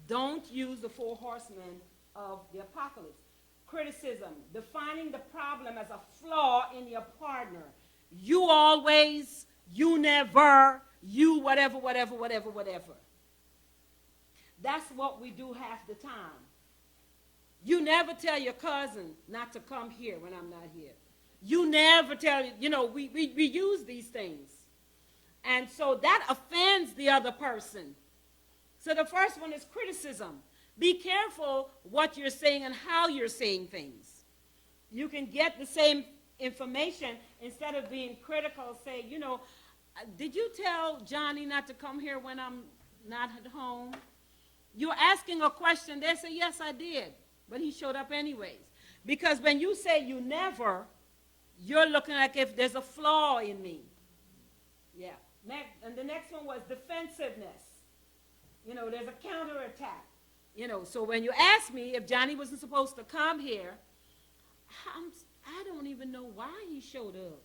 Don't use the 4 horsemen of the apocalypse. Criticism, defining the problem as a flaw in your partner. You always, you never, you whatever, whatever, whatever, whatever. That's what we do half the time. You never tell your cousin not to come here when I'm not here. You never tell, we use these things. And so that offends the other person. So the first one is criticism. Be careful what you're saying and how you're saying things. You can get the same information instead of being critical. Say, did you tell Johnny not to come here when I'm not at home? You're asking a question. They say, yes, I did. But he showed up anyways. Because when you say you never, you're looking like if there's a flaw in me. Yeah. And the next one was defensiveness. There's a counterattack. So when you ask me if Johnny wasn't supposed to come here, I don't even know why he showed up.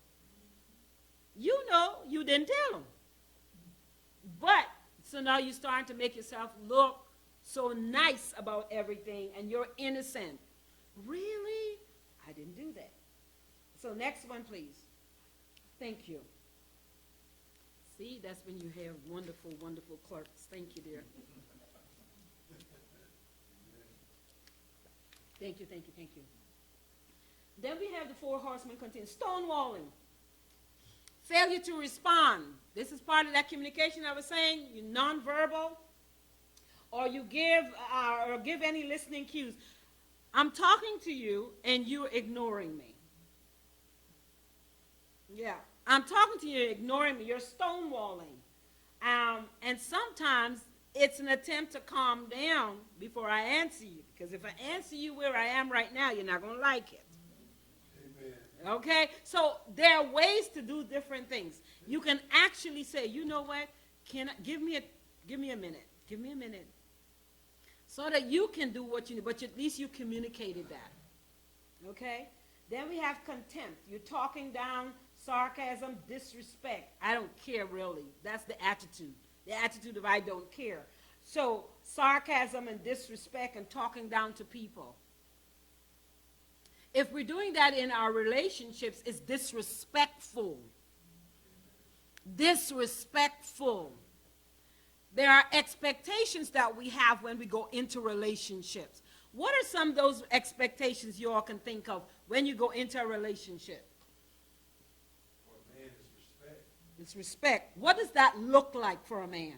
You didn't tell him. But, so now you're starting to make yourself look so nice about everything, and you're innocent. Really? I didn't do that. So next one, please. Thank you. See, that's when you have wonderful, wonderful clerks. Thank you, dear. Thank you, thank you, thank you. Then we have the 4 horsemen continue. Stonewalling. Failure to respond. This is part of that communication I was saying. You're nonverbal. Or you give any listening cues. I'm talking to you and you're ignoring me. Yeah. I'm talking to you, you're ignoring me. You're stonewalling. And sometimes it's an attempt to calm down before I answer you. Because if I answer you where I am right now, you're not going to like it. Amen. Okay? So there are ways to do different things. You can actually say, you know what? Give me a minute. Give me a minute. So that you can do what you need. But at least you communicated that. Okay? Then we have contempt. You're talking down, sarcasm, disrespect. I don't care really. That's the attitude. The attitude of I don't care. So sarcasm and disrespect and talking down to people. If we're doing that in our relationships, it's disrespectful. Disrespectful. There are expectations that we have when we go into relationships. What are some of those expectations you all can think of when you go into a relationship? For a man, it's respect. It's respect. What does that look like for a man?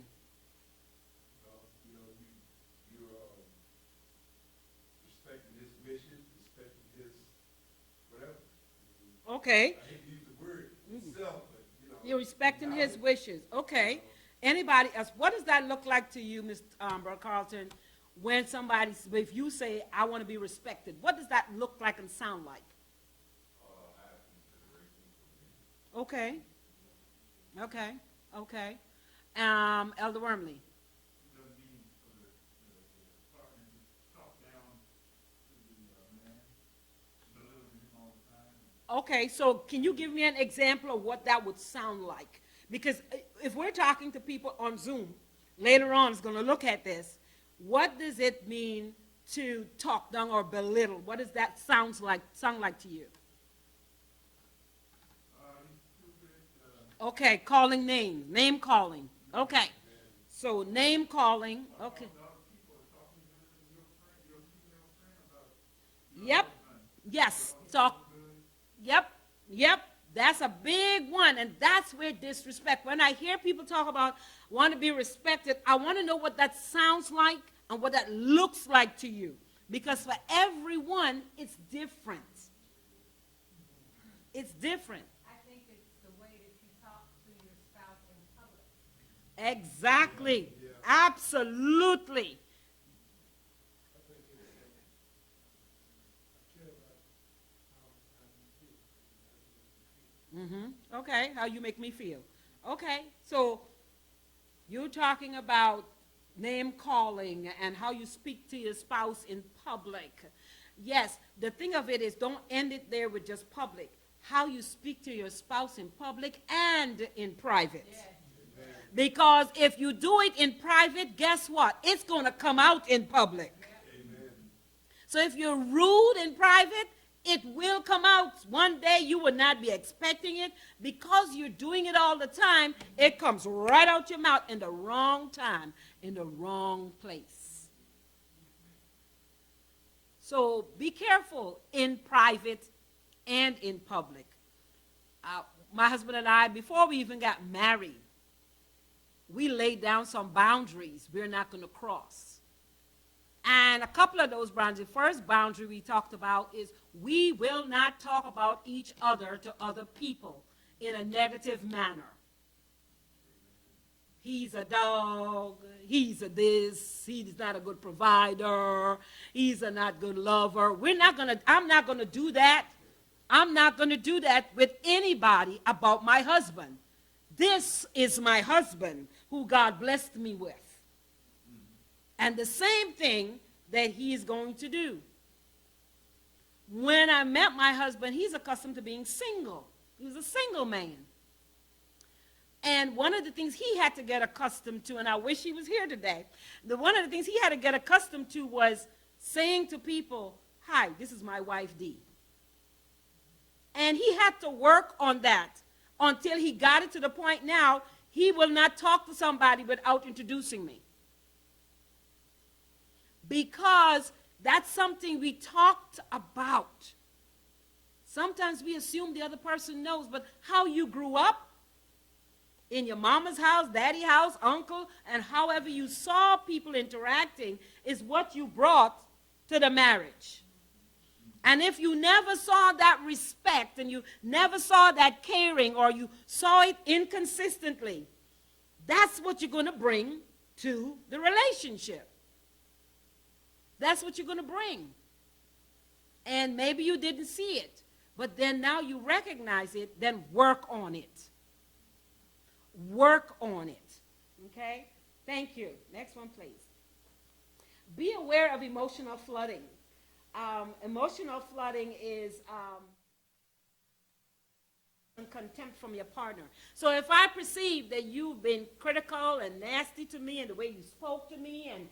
You're respecting his mission, respecting his Okay. I hate to use the word itself, but, you know. You're respecting his wishes. Okay. Anybody else? What does that look like to you, Mr. Brother Carlton, when somebody, if you say, I want to be respected? What does that look like and sound like? Okay. Okay. Okay. Elder Wormley. Doesn't mean for the partner to talk down to the man, belittling him all the time. Okay, so can you give me an example of what that would sound like? Because if we're talking to people on Zoom, later on is going to look at this, what does it mean to talk down or belittle? What does that sound like to you? Okay, calling names, name calling. Okay, so name calling. Okay. Yep. Yes. Talk. Yep. Yep. That's a big one, and that's where disrespect. When I hear people talk about want to be respected, I want to know what that sounds like and what that looks like to you, because for everyone, it's different. It's different. I think it's the way that you talk to your spouse in public. Exactly. Absolutely. Okay, how you make me feel. Okay, so you're talking about name calling and how you speak to your spouse in public. Yes, the thing of it is, don't end it there with just public. How you speak to your spouse in public and in private. Yes. Because if you do it in private, guess what? It's going to come out in public. Amen. So if you're rude in private, it will come out. One day you will not be expecting it. Because you're doing it all the time, it comes right out your mouth in the wrong time, in the wrong place. So be careful in private and in public. My husband and I, before we even got married, we laid down some boundaries we're not going to cross. And a couple of those boundaries, the first boundary we talked about is we will not talk about each other to other people in a negative manner. He's a dog, he's a this, he's not a good provider, he's a not good lover. I'm not going to do that. I'm not going to do that with anybody about my husband. This is my husband who God blessed me with. And the same thing that he is going to do. When I met my husband, he's accustomed to being single. He was a single man. And one of the things he had to get accustomed to, and I wish he was here today, one of the things he had to get accustomed to was saying to people, hi, this is my wife, Dee. And he had to work on that until he got it to the point now he will not talk to somebody without introducing me. Because that's something we talked about. Sometimes we assume the other person knows, but how you grew up, in your mama's house, daddy's house, uncle, and however you saw people interacting is what you brought to the marriage. And if you never saw that respect and you never saw that caring or you saw it inconsistently, that's what you're going to bring to the relationship. That's what you're going to bring. And maybe you didn't see it, but then now you recognize it, then work on it. Work on it. Okay? Thank you. Next one, please. Be aware of emotional flooding. Emotional flooding is contempt from your partner. So if I perceive that you've been critical and nasty to me in the way you spoke to me and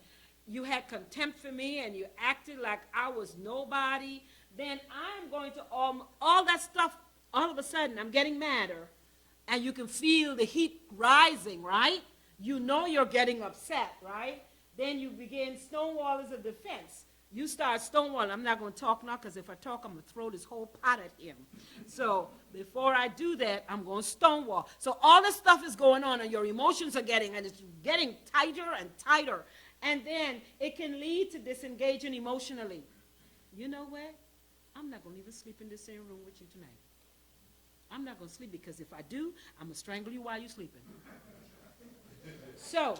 you had contempt for me and you acted like I was nobody, then I'm going to, all that stuff, all of a sudden I'm getting madder and you can feel the heat rising, right? You know you're getting upset, right? Then you begin stonewall as a defense. You start stonewalling. I'm not going to talk now because if I talk, I'm going to throw this whole pot at him. So before I do that, I'm going to stonewall. So all this stuff is going on and your emotions are getting, and it's getting tighter and tighter. And then it can lead to disengaging emotionally. You know what? I'm not going to even sleep in the same room with you tonight. I'm not going to sleep because if I do, I'm going to strangle you while you're sleeping. So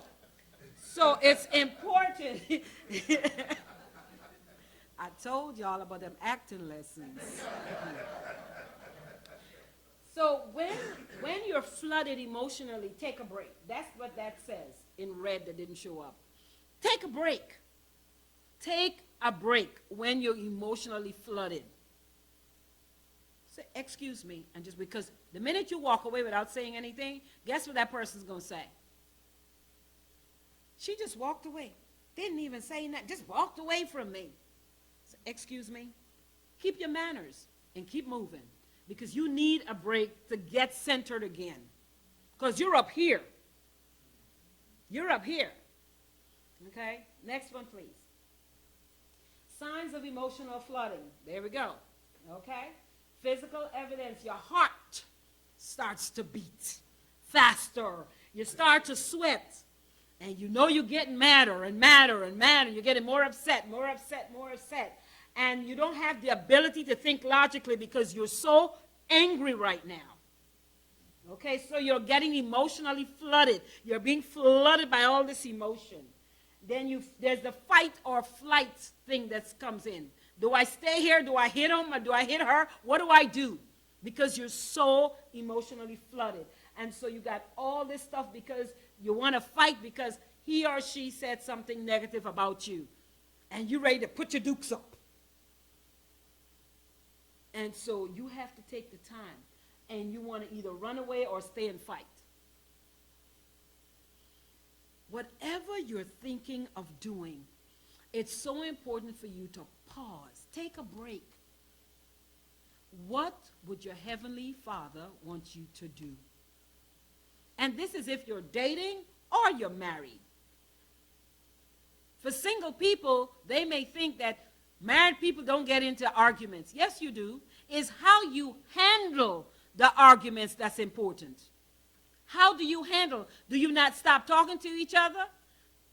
it's important. I told y'all about them acting lessons. So when you're flooded emotionally, take a break. That's what that says in red that didn't show up. Take a break. Take a break when you're emotionally flooded. Say, excuse me, and just because the minute you walk away without saying anything, guess what that person's going to say? She just walked away. Didn't even say nothing. Just walked away from me. Say, excuse me. Keep your manners and keep moving because you need a break to get centered again because you're up here. You're up here. Okay? Next one, please. Signs of emotional flooding. There we go. Okay? Physical evidence. Your heart starts to beat faster. You start to sweat. And you know you're getting madder and madder and madder. You're getting more upset, more upset, more upset. And you don't have the ability to think logically because you're so angry right now. Okay, so you're getting emotionally flooded. You're being flooded by all this emotion. Then there's the fight or flight thing that comes in. Do I stay here? Do I hit him or do I hit her? What do I do? Because you're so emotionally flooded. And so you got all this stuff because you want to fight because he or she said something negative about you. And you're ready to put your dukes up. And so you have to take the time. And you want to either run away or stay and fight. Whatever you're thinking of doing, it's so important for you to pause. Take a break. What would your Heavenly Father want you to do? And this is if you're dating or you're married. For single people, they may think that married people don't get into arguments. Yes, you do. It's how you handle the arguments that's important. How do you handle? Do you not stop talking to each other?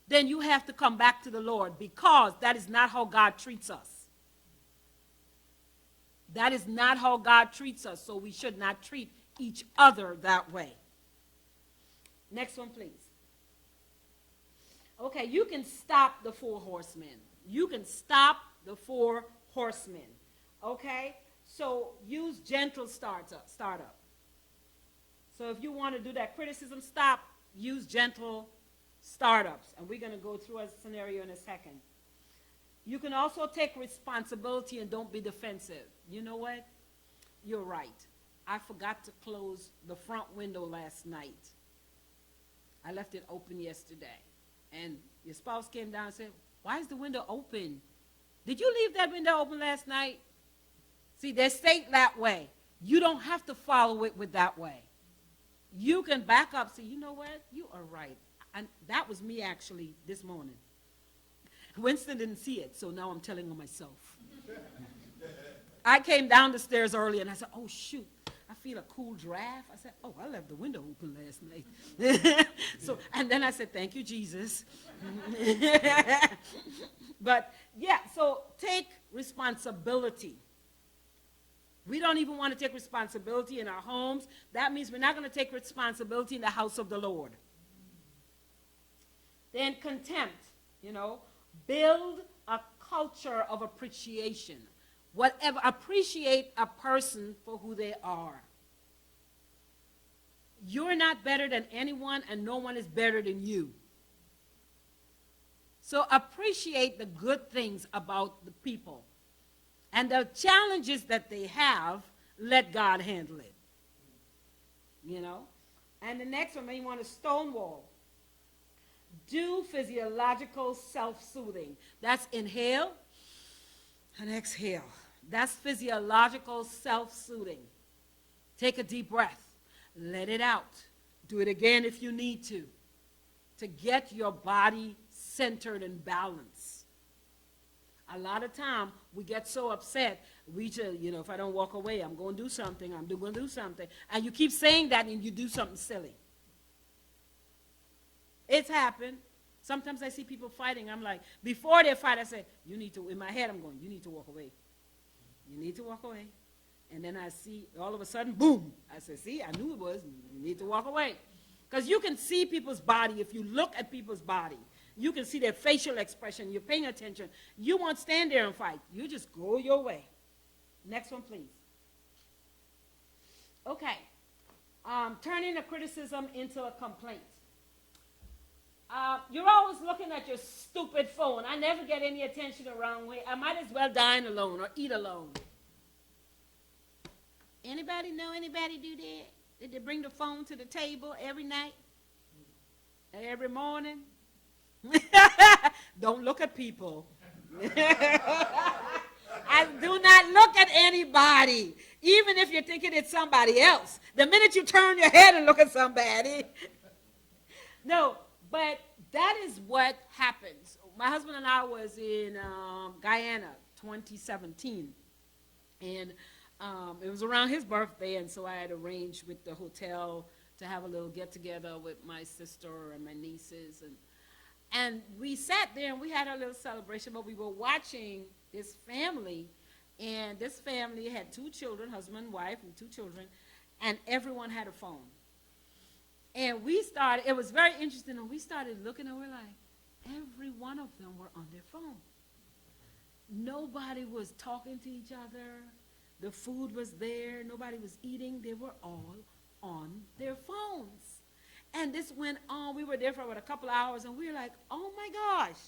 Then you have to come back to the Lord because that is not how God treats us. That is not how God treats us, so we should not treat each other that way. Next one, please. Okay, you can stop the 4 horsemen. You can stop the 4 horsemen. Okay? So use gentle startup. So if you want to do that criticism stop, use gentle startups. And we're going to go through a scenario in a second. You can also take responsibility and don't be defensive. You know what? You're right. I forgot to close the front window last night. I left it open yesterday. And your spouse came down and said, why is the window open? Did you leave that window open last night? See, they say that way. You don't have to follow it with that way. You can back up and say, you know what? You are right. And that was me actually this morning. Winston didn't see it, so now I'm telling on myself. I came down the stairs early and I said, oh, shoot. I feel a cool draft. I said, oh, I left the window open last night. And then I said, thank you, Jesus. But, yeah, so take responsibility. We don't even want to take responsibility in our homes. That means we're not going to take responsibility in the house of the Lord. Then contempt, build a culture of appreciation. Whatever, appreciate a person for who they are. You're not better than anyone, and no one is better than you. So appreciate the good things about the people. And the challenges that they have, let God handle it. And the next one, you want to stonewall. Do physiological self-soothing. That's inhale and exhale. That's physiological self-soothing. Take a deep breath. Let it out. Do it again if you need to get your body centered and balanced. A lot of time, we get so upset, we just, if I don't walk away, I'm going to do something, I'm going to do something. And you keep saying that and you do something silly. It's happened. Sometimes I see people fighting. I'm like, before they fight, I say, in my head, I'm going, you need to walk away. You need to walk away. And then I see, all of a sudden, boom. I said, see, I knew it was. You need to walk away. Because you can see people's body. If you look at people's body, you can see their facial expression. You're paying attention. You won't stand there and fight. You just go your way. Next one, please. Okay. Turning a criticism into a complaint. You're always looking at your stupid phone. I never get any attention around here. I might as well dine alone or eat alone. Anybody know anybody do that? Did they bring the phone to the table every night? Every morning? Don't look at people. I do not look at anybody, even if you're thinking it's somebody else. The minute you turn your head and look at somebody. No, but that is what happens. My husband and I was in Guyana 2017, and it was around his birthday, and so I had arranged with the hotel to have a little get-together with my sister and my nieces, and we sat there and we had a little celebration, but we were watching this family, and this family had 2 children, husband, wife, and 2 children, and everyone had a phone. And we started, it was very interesting, and we started looking, and we're like, every one of them were on their phone. Nobody was talking to each other. The food was there. Nobody was eating. They were all on their phones. And this went on. We were there for about a couple hours, and we were like, oh, my gosh,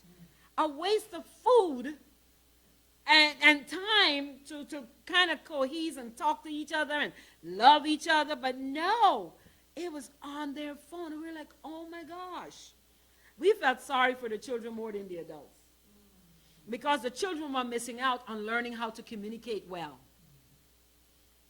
a waste of food and time to kind of cohese and talk to each other and love each other. But no, it was on their phone. And we were like, oh, my gosh. We felt sorry for the children more than the adults, because the children were missing out on learning how to communicate well.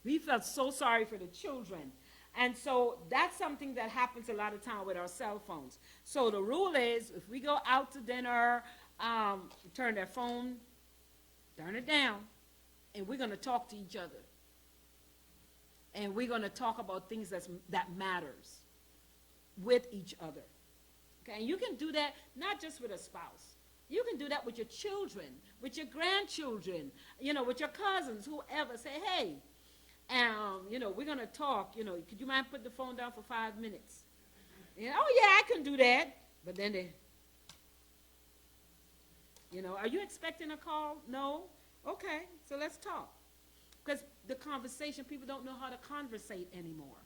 We felt so sorry for the children. And so that's something that happens a lot of time with our cell phones. So the rule is, if we go out to dinner, turn their phone, turn it down, and we're going to talk to each other. And we're going to talk about things that matters with each other. Okay, and you can do that not just with a spouse. You can do that with your children, with your grandchildren, with your cousins, whoever. Say, hey, we're going to talk. Could you mind putting the phone down for 5 minutes? Oh, yeah, I can do that. But then are you expecting a call? No? Okay, so let's talk. Because the conversation, people don't know how to conversate anymore.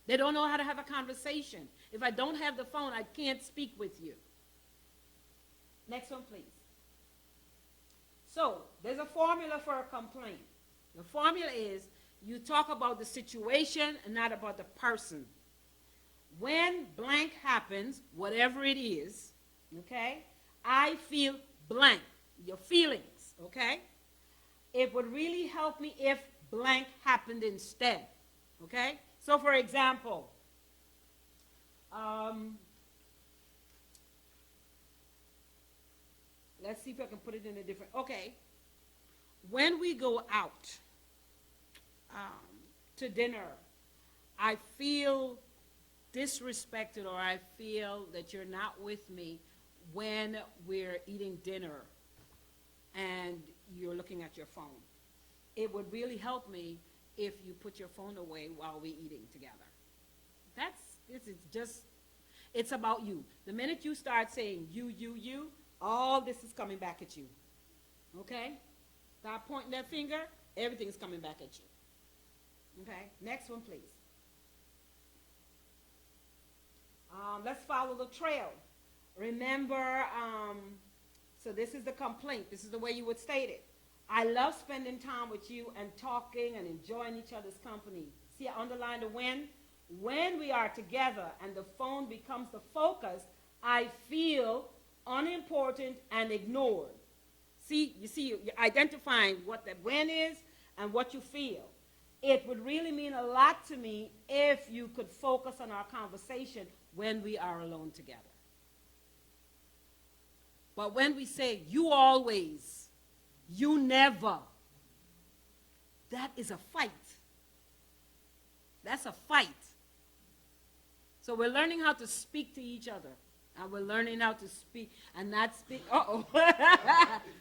They don't know how to have a conversation. If I don't have the phone, I can't speak with you. Next one, please. So, there's a formula for a complaint. The formula is, you talk about the situation and not about the person. When blank happens, whatever it is, okay, I feel blank, your feelings, okay? It would really help me if blank happened instead, okay? So, for example, let's see if I can put it in a different, okay. When we go out to dinner, I feel disrespected, or I feel that you're not with me when we're eating dinner and you're looking at your phone. It would really help me if you put your phone away while we're eating together. It's about you. The minute you start saying you, all this is coming back at you. Okay? Stop pointing that finger, everything's coming back at you. Okay? Next one, please. Let's follow the trail. Remember, so this is the complaint. This is the way you would state it. I love spending time with you and talking and enjoying each other's company. See, I underlined the when. When we are together and the phone becomes the focus, I feel unimportant and ignored. See, you're identifying what that when is and what you feel. It would really mean a lot to me if you could focus on our conversation when we are alone together. But when we say, you always, you never, that is a fight. That's a fight. So we're learning how to speak to each other. And we're learning how to speak and not speak. Uh-oh.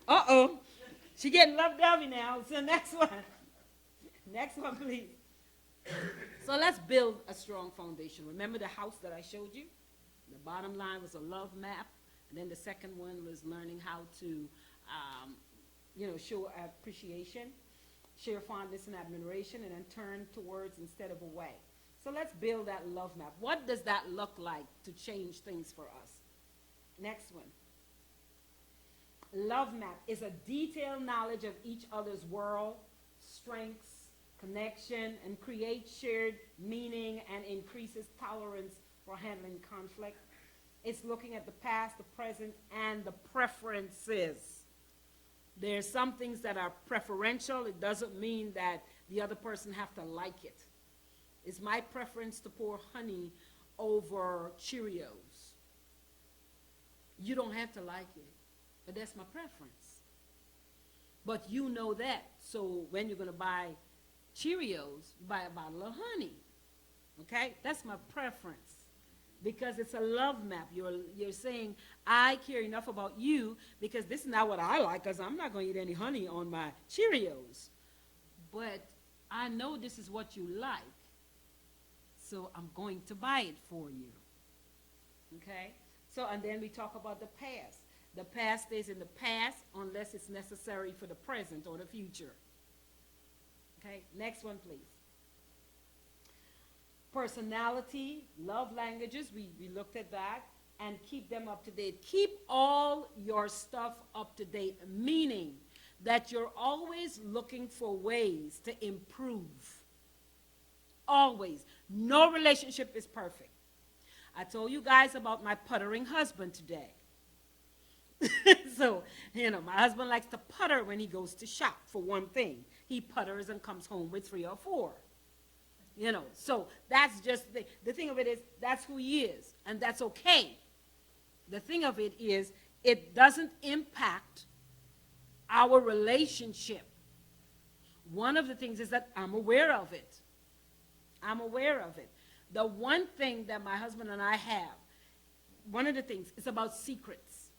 Uh-oh. She getting loved-dovey now. It's the next one. Next one, please. So let's build a strong foundation. Remember the house that I showed you? The bottom line was a love map. And then the second one was learning how to, show appreciation, share fondness and admiration, and then turn towards instead of away. So let's build that love map. What does that look like to change things for us? Next one. Love map is a detailed knowledge of each other's world, strengths, connection, and creates shared meaning and increases tolerance for handling conflict. It's looking at the past, the present, and the preferences. There's some things that are preferential. It doesn't mean that the other person have to like it. It's my preference to pour honey over Cheerios. You don't have to like it, but that's my preference. But you know that, so when you're going to buy Cheerios, you buy a bottle of honey. Okay? That's my preference. Because it's a love map. You're saying, I care enough about you because this is not what I like, because I'm not going to eat any honey on my Cheerios. But I know this is what you like, so I'm going to buy it for you. Okay? So, and then we talk about the past. The past stays in the past unless it's necessary for the present or the future. Okay? Next one, please. Personality, love languages, we looked at that, and keep them up to date. Keep all your stuff up to date, meaning that you're always looking for ways to improve. Always. No relationship is perfect. I told you guys about my puttering husband today. So, my husband likes to putter when he goes to shop, for one thing. He putters and comes home with 3 or 4. So that's just the thing of it is that's who he is, and that's okay. The thing of it is it doesn't impact our relationship. One of the things is that I'm aware of it. I'm aware of it. The one thing that my husband and I have, one of the things is about secrets.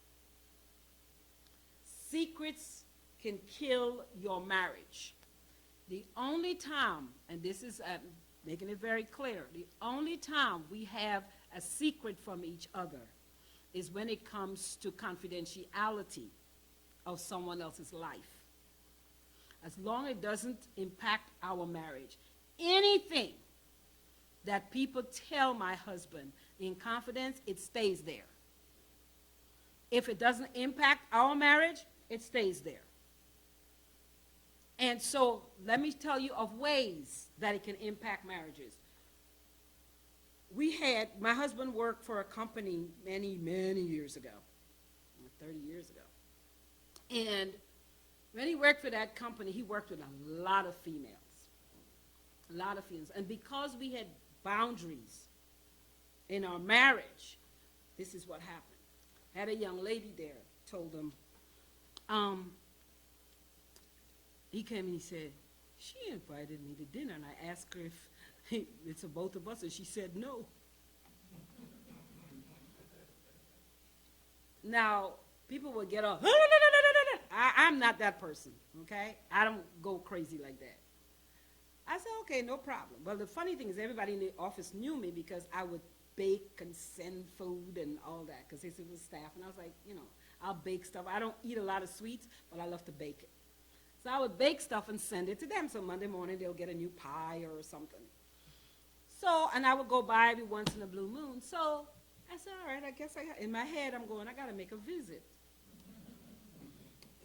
Secrets can kill your marriage. The only time, and this is making it very clear, the only time we have a secret from each other is when it comes to confidentiality of someone else's life. As long as it doesn't impact our marriage. Anything that people tell my husband in confidence, it stays there. If it doesn't impact our marriage, it stays there. And so let me tell you of ways that it can impact marriages. My husband worked for a company many, many years ago, 30 years ago. And when he worked for that company, he worked with a lot of females. A lot of females. And because we had boundaries in our marriage, this is what happened. I had a young lady there, told him, he came and he said, she invited me to dinner, and I asked her if it's for both of us, and she said no. Now, people will get off, I'm not that person, okay? I don't go crazy like that. I said, okay, no problem. Well, the funny thing is everybody in the office knew me because I would bake and send food and all that, because it was staff, and I was like, I'll bake stuff. I don't eat a lot of sweets, but I love to bake it. So I would bake stuff and send it to them. So Monday morning, they'll get a new pie or something. So, and I would go by every once in a blue moon. So I said, all right, I guess in my head, I'm going, I got to make a visit.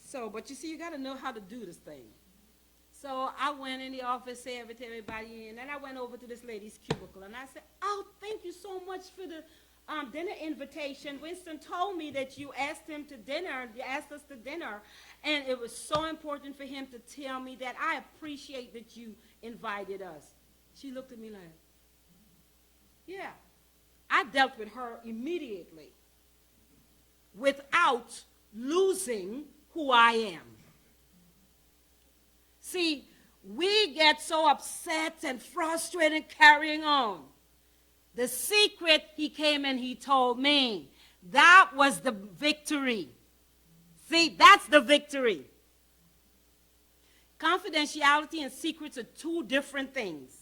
So, but you see, you got to know how to do this thing. So I went in the office, said everything, everybody in. Then I went over to this lady's cubicle, and I said, oh, thank you so much for the dinner invitation. Winston told me that you asked him to dinner, you asked us to dinner, and it was so important for him to tell me that. I appreciate that you invited us. She looked at me like, yeah. I dealt with her immediately without losing who I am. See, we get so upset and frustrated carrying on. The secret, he came and he told me. That was the victory. See, that's the victory. Confidentiality and secrets are two different things.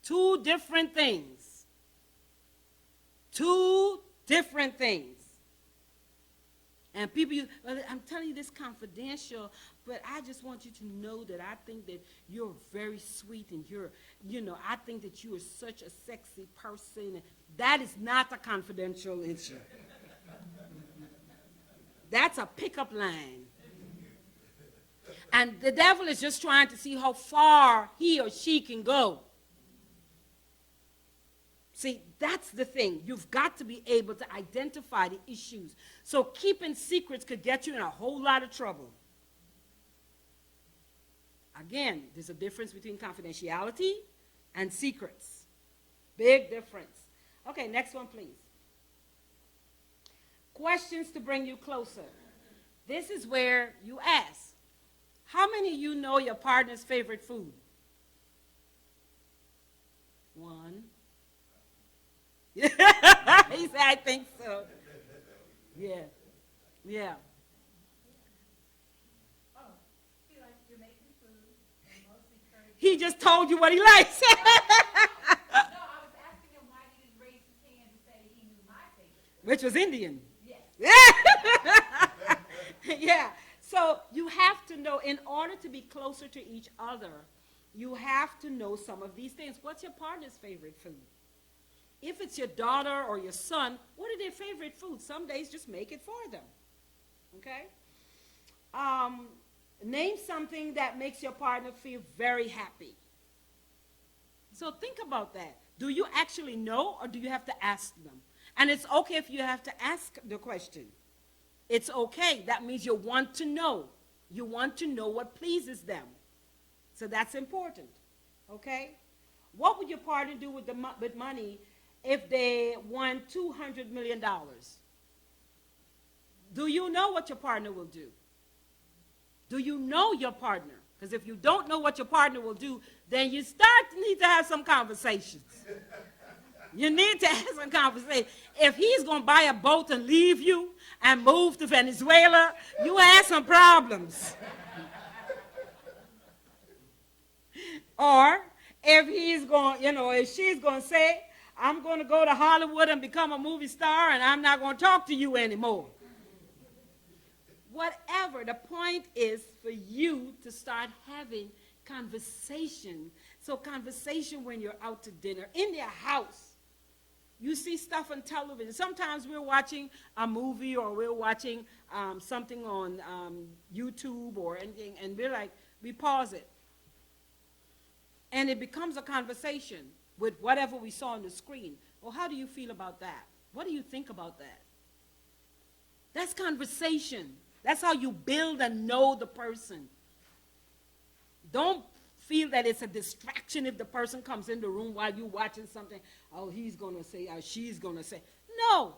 Two different things. Two different things. And people use, well, I'm telling you this confidential, but I just want you to know that I think that you're very sweet and I think that you are such a sexy person. That is not a confidential issue. That's a pickup line. And the devil is just trying to see how far he or she can go. See, that's the thing. You've got to be able to identify the issues. So keeping secrets could get you in a whole lot of trouble. Again, there's a difference between confidentiality and secrets. Big difference. Okay, next one, please. Questions to bring you closer. This is where you ask, how many of you know your partner's favorite food? One. He said, I think so. Yeah. Yeah. Oh, he likes you're making food and mostly curry. He just told you what he likes. No, I was asking him why he didn't raise his hand to say he knew my favorite. Which was Indian. Yes. Yeah. So you have to know, in order to be closer to each other, you have to know some of these things. What's your partner's favorite food? If it's your daughter or your son, what are their favorite foods? Some days just make it for them. Okay? Name something that makes your partner feel very happy. So think about that. Do you actually know, or do you have to ask them? And it's okay if you have to ask the question. It's okay. That means you want to know. You want to know what pleases them. So that's important. Okay? What would your partner do with money if they won $200 million? Do you know what your partner will do? Do you know your partner? Because if you don't know what your partner will do, then you need to have some conversations. You need to have some conversation. If he's going to buy a boat and leave you and move to Venezuela, you have some problems. Or if he's going, if she's going to say, I'm going to go to Hollywood and become a movie star and I'm not going to talk to you anymore. Whatever, the point is for you to start having conversation. So conversation when you're out to dinner, in their house. You see stuff on television. Sometimes we're watching a movie or we're watching something on YouTube or anything, and we pause it. And it becomes a conversation with whatever we saw on the screen. Well, how do you feel about that? What do you think about that? That's conversation. That's how you build and know the person. Don't feel that it's a distraction if the person comes in the room while you're watching something. Oh, he's going to say, or she's going to say. No,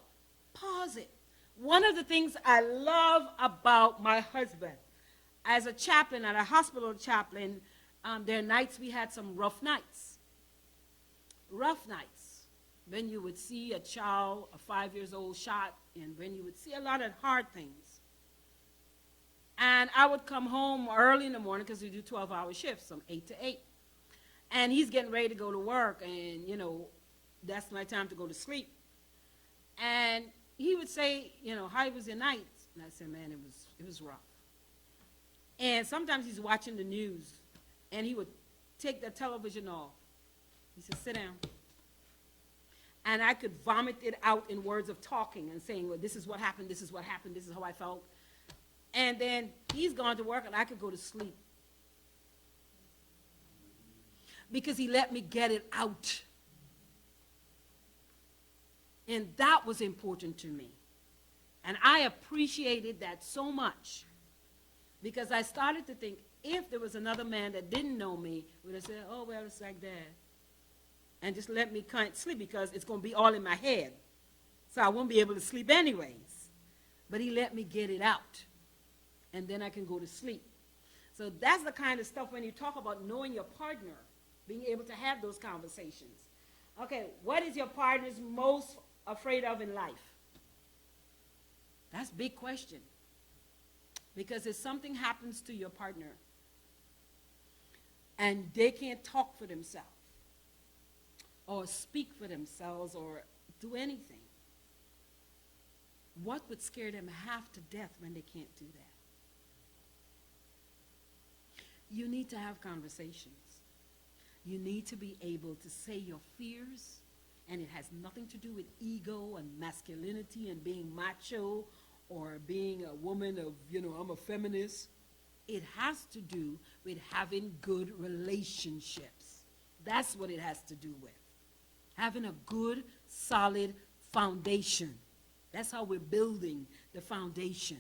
pause it. One of the things I love about my husband, as a chaplain, at a hospital chaplain, there are nights we had some rough nights. Rough nights. When you would see a child, a 5 years old shot, and when you would see a lot of hard things. And I would come home early in the morning because we do 12-hour shifts from 8 to 8. And he's getting ready to go to work, and, that's my time to go to sleep. And he would say, how was your night? And I said, man, it was rough. And sometimes he's watching the news, and he would take the television off. He said, sit down. And I could vomit it out in words of talking and saying, well, this is what happened, this is what happened, this is how I felt. And then he's gone to work, and I could go to sleep. Because he let me get it out. And that was important to me. And I appreciated that so much. Because I started to think, if there was another man that didn't know me, would have said, oh, well, it's like that. And just let me kind of sleep because it's going to be all in my head. So I won't be able to sleep anyways. But he let me get it out. And then I can go to sleep. So that's the kind of stuff when you talk about knowing your partner, being able to have those conversations. Okay, what is your partner's most afraid of in life? That's a big question. Because if something happens to your partner, and they can't talk for themselves or speak for themselves or do anything. What would scare them half to death when they can't do that? You need to have conversations. You need to be able to say your fears, and it has nothing to do with ego and masculinity and being macho or being a woman of, I'm a feminist. It has to do with having good relationships. That's what it has to do with. Having a good, solid foundation. That's how we're building the foundation.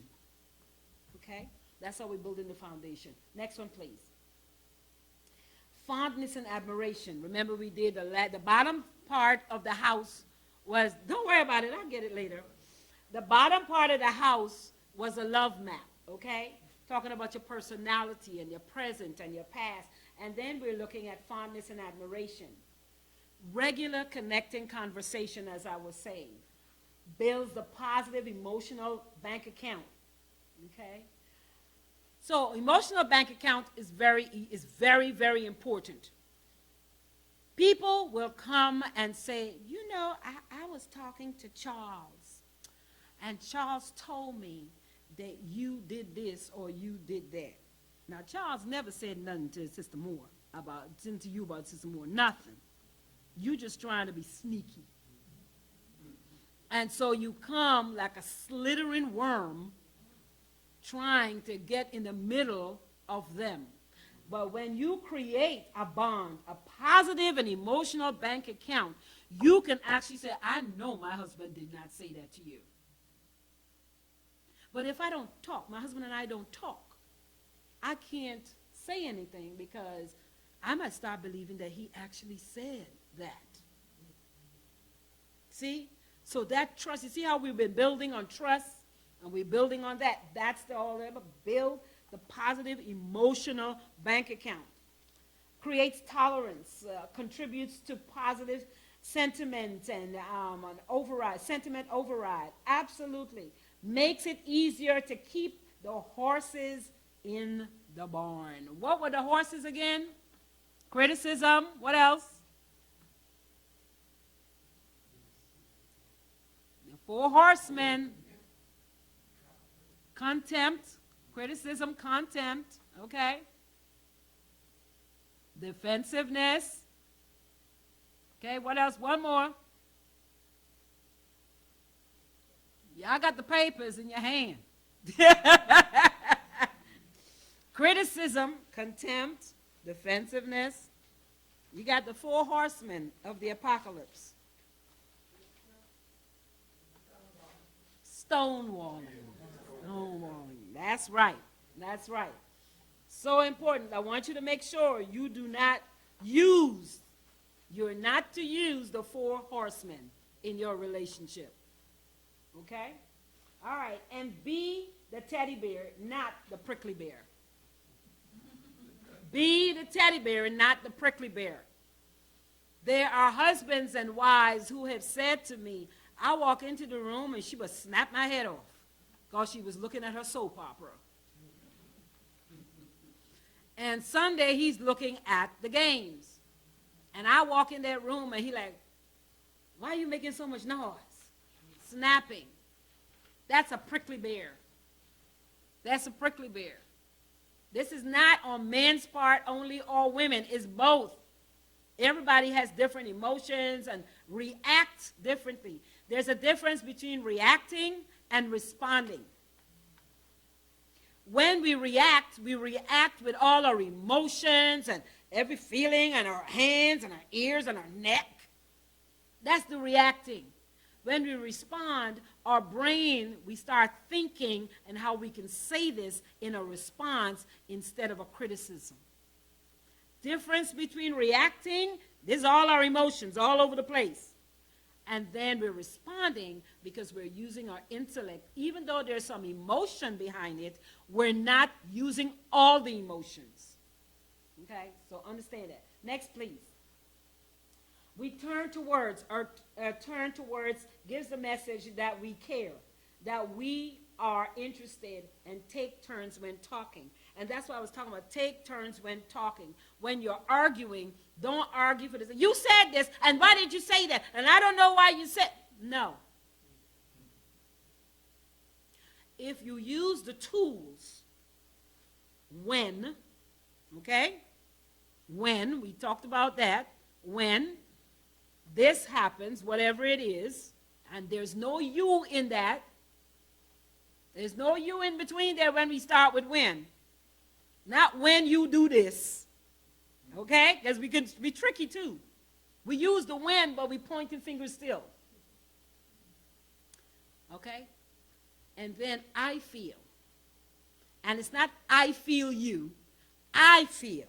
Okay? That's how we're building the foundation. Next one, please. Fondness and admiration. Remember we did the bottom part of the house was, don't worry about it, I'll get it later. The bottom part of the house was a love map, okay? Talking about your personality and your present and your past. And then we're looking at fondness and admiration. Regular connecting conversation, as I was saying, builds the positive emotional bank account, okay? So emotional bank account is very, very important. People will come and say, I was talking to Charles, and Charles told me that you did this or you did that. Now, Charles never said nothing to Sister Moore about Sister Moore, nothing. You just trying to be sneaky. And so you come like a slithering worm trying to get in the middle of them. But when you create a bond, a positive and emotional bank account, you can actually say, I know my husband did not say that to you. But if I don't talk, my husband and I don't talk, I can't say anything because I might start believing that he actually said that. See? So that trust, you see how we've been building on trust? And we're building on that. That's the all ever build the positive emotional bank account. Creates tolerance, contributes to positive sentiment and sentiment override. Absolutely. Makes it easier to keep the horses in the barn. What were the horses again? Criticism. What else? The 4 horsemen. Contempt, criticism, contempt, okay? Defensiveness. Okay, what else? One more. Y'all got the papers in your hand. Criticism, contempt, defensiveness. You got the 4 horsemen of the apocalypse. Stonewalling. That's right. That's right. So important. I want you to make sure you do not use, you're not to use the 4 horsemen in your relationship. Okay? All right. And be the teddy bear, not the prickly bear. Be the teddy bear and not the prickly bear. There are husbands and wives who have said to me, I walk into the room and she would snap my head off because she was looking at her soap opera. And Sunday he's looking at the games. And I walk in that room and he like, why are you making so much noise? Snapping. That's a prickly bear. That's a prickly bear. This is not on men's part only or women. It's both. Everybody has different emotions and reacts differently. There's a difference between reacting and responding. When we react with all our emotions and every feeling and our hands and our ears and our neck. That's the reacting. When we respond, our brain, we start thinking and how we can say this in a response instead of a criticism. Difference between reacting, this is all our emotions all over the place. And then we're responding because we're using our intellect. Even though there's some emotion behind it, we're not using all the emotions. Okay? So understand that. Next, please. We turn towards gives the message that we care, that we are interested and take turns when talking. And that's why I was talking about take turns when talking. When you're arguing, don't argue for this. You said this, and why did you say that? And I don't know why you said. No. If you use the tools when, okay? When, we talked about that, when this happens, whatever it is, and there's no you in that, there's no you in between there when we start with when. Not when you do this, okay? Because we could be tricky too. We use the when, but we pointing fingers still. Okay? And then I feel. And it's not I feel you. I feel.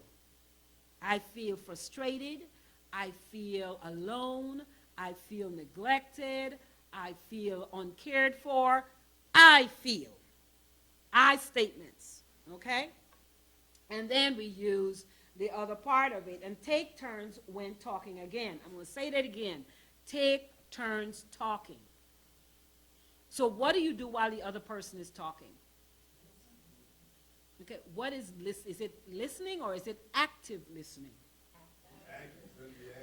I feel frustrated. I feel alone. I feel neglected. I feel uncared for. I feel. I statements. Okay? And then we use the other part of it and take turns when talking again. I'm going to say that again. Take turns talking. So what do you do while the other person is talking? Okay, what is it listening or is it active listening?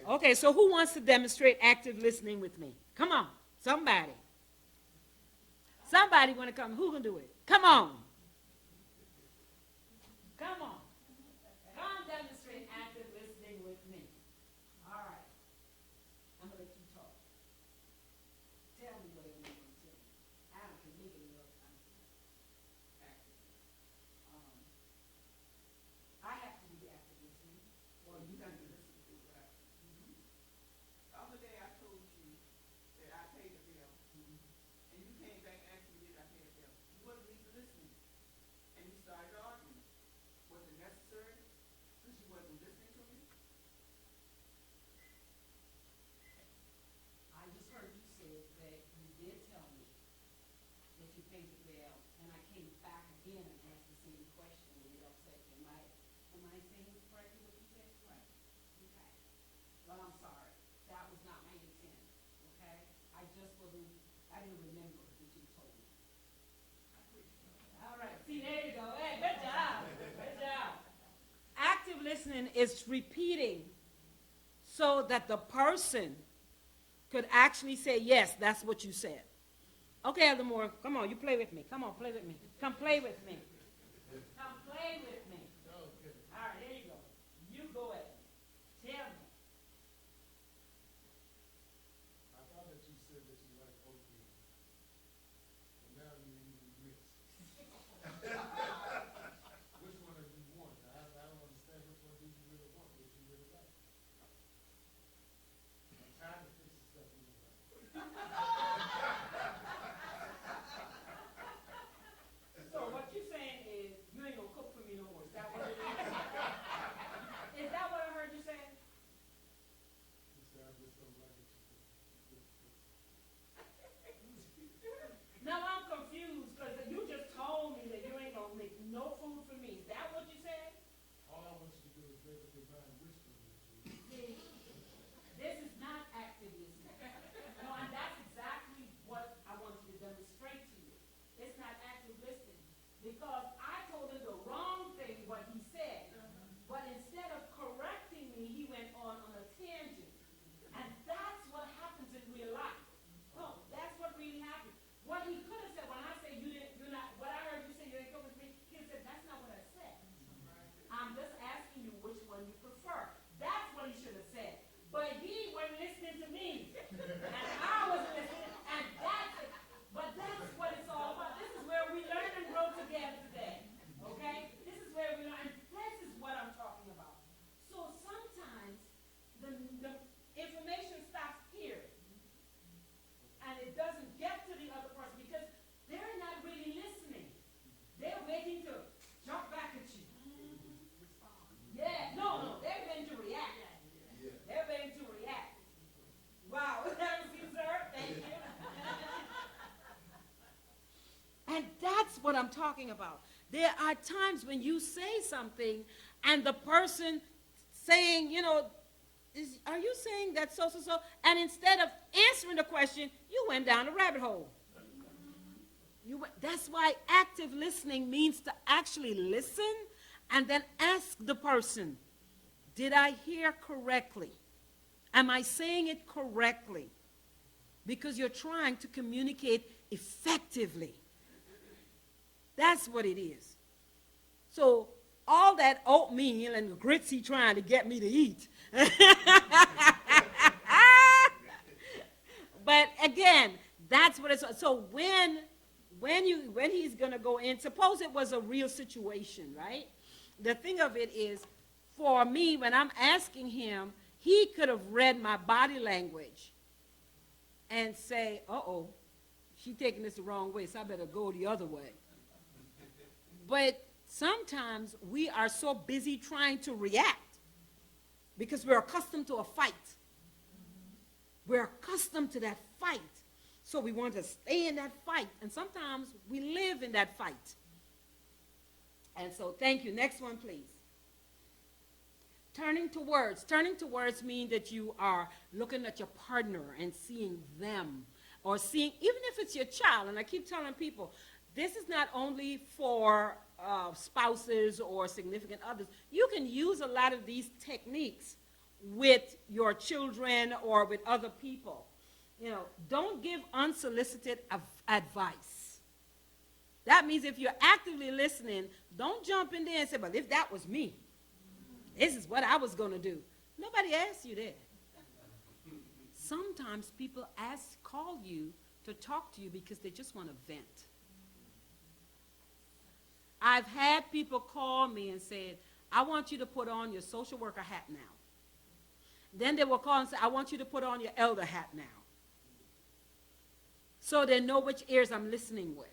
Okay, so who wants to demonstrate active listening with me? Come on, somebody. Somebody want to come. Who can do it? Come on. Come on. Come demonstrate active listening with me. All right. I'm going to let you talk. Tell me whatever you want to tell me. I don't can make it enough time. I have to do the active listening. Or you got to listen to it. Right? The other day I told you that I paid the bill, and you came back asking me did I pay the bill. You wasn't even listening, and you started arguing. Was it necessary? Because you wasn't listening to me? I just heard you say that you did tell me that you paid the bill, and I came back again and asked the same question, and it upset you. Am I saying this correctly, what you said? Right. Okay. Well, I'm sorry. That was not my intent, okay? I didn't remember what you told me. All right. See, there you go. Hey, good job. Good job. Active listening is repeating so that the person could actually say, yes, that's what you said. Okay, Elder Moore, come on, you play with me. Come on, play with me. Come play with me. Come play with me. All right, there you go. You go ahead. Tell me. I thought that you said that you like oatmeal. And now you eat grits. Which one do you want? I don't understand which one do you really want, what you really like. I'm tired of fixing stuff you don't like. So what you're saying is you ain't gonna cook for me no more. Is that what it is? Is that what I heard you say? You say I just don't like it. Now I'm confused because you just told me that you ain't gonna make no food for me. Is that what you said? All I want you to do is make a divine wish for me. See, this is not active listening. No, and that's exactly what I want you to demonstrate to you. It's not active listening because I told him the wrong thing, what he said, but instead of correcting me, he went on a tangent. And that's what happens in real life. No, that's what really happens. What he could have said when I say you're not, what I heard you say you ain't coming with me, he said that's not what I said. I'm just asking you which one you prefer. That's what he should have said. But he wasn't listening to me. And I wasn't listening. And that's it. But that's what it's all about. This is where we learn and grow together today. Okay? This is where we learn. And this is what I'm talking about. So sometimes the information stops here. And it doesn't get to the other person because they're not really listening. They're waiting to jump back at you. Yeah, no, they're waiting to react. They're waiting to react. Wow, that was you, sir. Thank you. And that's what I'm talking about. There are times when you say something and the person saying, are you saying that so? And instead of answering the question, you went down a rabbit hole. That's why active listening means to actually listen, And then ask the person, did I hear correctly? Am I saying it correctly? Because you're trying to communicate effectively. That's what it is. So all that oatmeal and grits he trying to get me to eat. But again, that's what it's. So when he's gonna go in, suppose it was a real situation, right? The thing of it is, for me, when I'm asking him, he could have read my body language and say, uh-oh, she taking this the wrong way, so I better go the other way. But sometimes we are so busy trying to react because we're accustomed to a fight. We're accustomed to that fight. So we want to stay in that fight. And sometimes we live in that fight. And so thank you. Next one, please. Turning to words. Turning to words means that you are looking at your partner and seeing them. Or seeing, even if it's your child, and I keep telling people, this is not only for spouses or significant others. You can use a lot of these techniques with your children or with other people. You know, don't give unsolicited advice. That means if you're actively listening, don't jump in there and say, well, if that was me, this is what I was going to do. Nobody asked you that. Sometimes people call you to talk to you because they just want to vent. I've had people call me and said, I want you to put on your social worker hat now. Then they will call and say, I want you to put on your elder hat now. So they know which ears I'm listening with.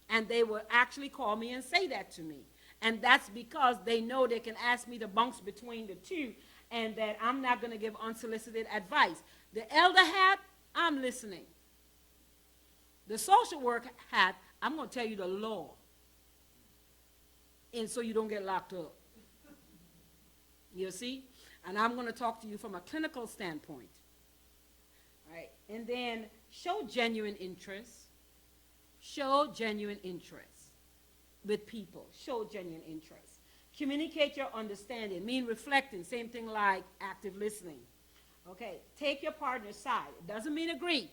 And they will actually call me and say that to me. And that's because they know they can ask me to bounce between the two and that I'm not going to give unsolicited advice. The elder hat, I'm listening. The social work hat, I'm going to tell you the law. And so you don't get locked up. You see? And I'm going to talk to you from a clinical standpoint. All right? And then show genuine interest. Show genuine interest with people. Show genuine interest. Communicate your understanding. Mean reflecting. Same thing like active listening. Okay? Take your partner's side. It doesn't mean agree.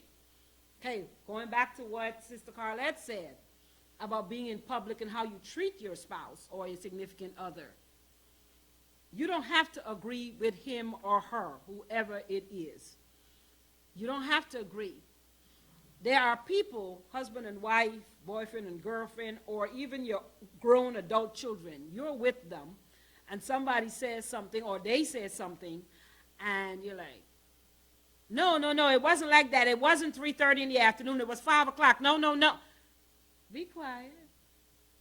Okay? Going back to what Sister Carlette said about being in public and how you treat your spouse or a significant other. You don't have to agree with him or her, whoever it is. You don't have to agree. There are people, husband and wife, boyfriend and girlfriend, or even your grown adult children. You're with them, and somebody says something, or they say something, and you're like, no, it wasn't like that. It wasn't 3:30 in the afternoon. It was 5 o'clock. No. Be quiet.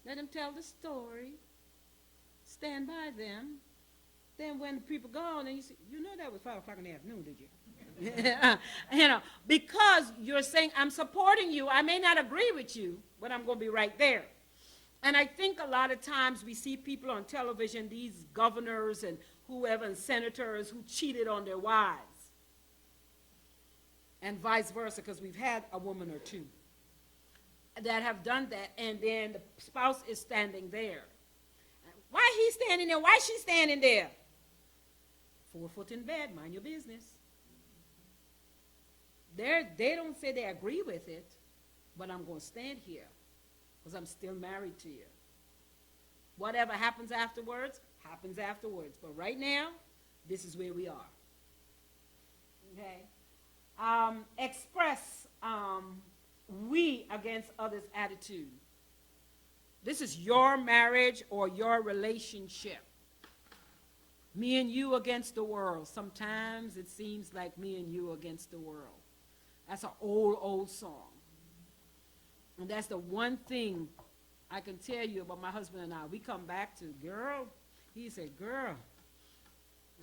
Let them tell the story. Stand by them. Then when people go on, and you say, you know that was 5 o'clock in the afternoon, did you? You know, because you're saying, I'm supporting you. I may not agree with you, but I'm going to be right there. And I think a lot of times we see people on television, these governors and whoever and senators who cheated on their wives. And vice versa, because we've had a woman or two that have done that, and then the spouse is standing there. Why he standing there? Why she standing there? 4 foot in bed, mind your business. They don't say they agree with it, but I'm going to stand here because I'm still married to you. Whatever happens afterwards, happens afterwards. But right now, this is where we are. Okay? Express we against others' attitude. This is your marriage or your relationship. Me and you against the world. Sometimes it seems like me and you against the world. That's an old song. And that's the one thing I can tell you about my husband and I. We come back to, girl, he said, girl,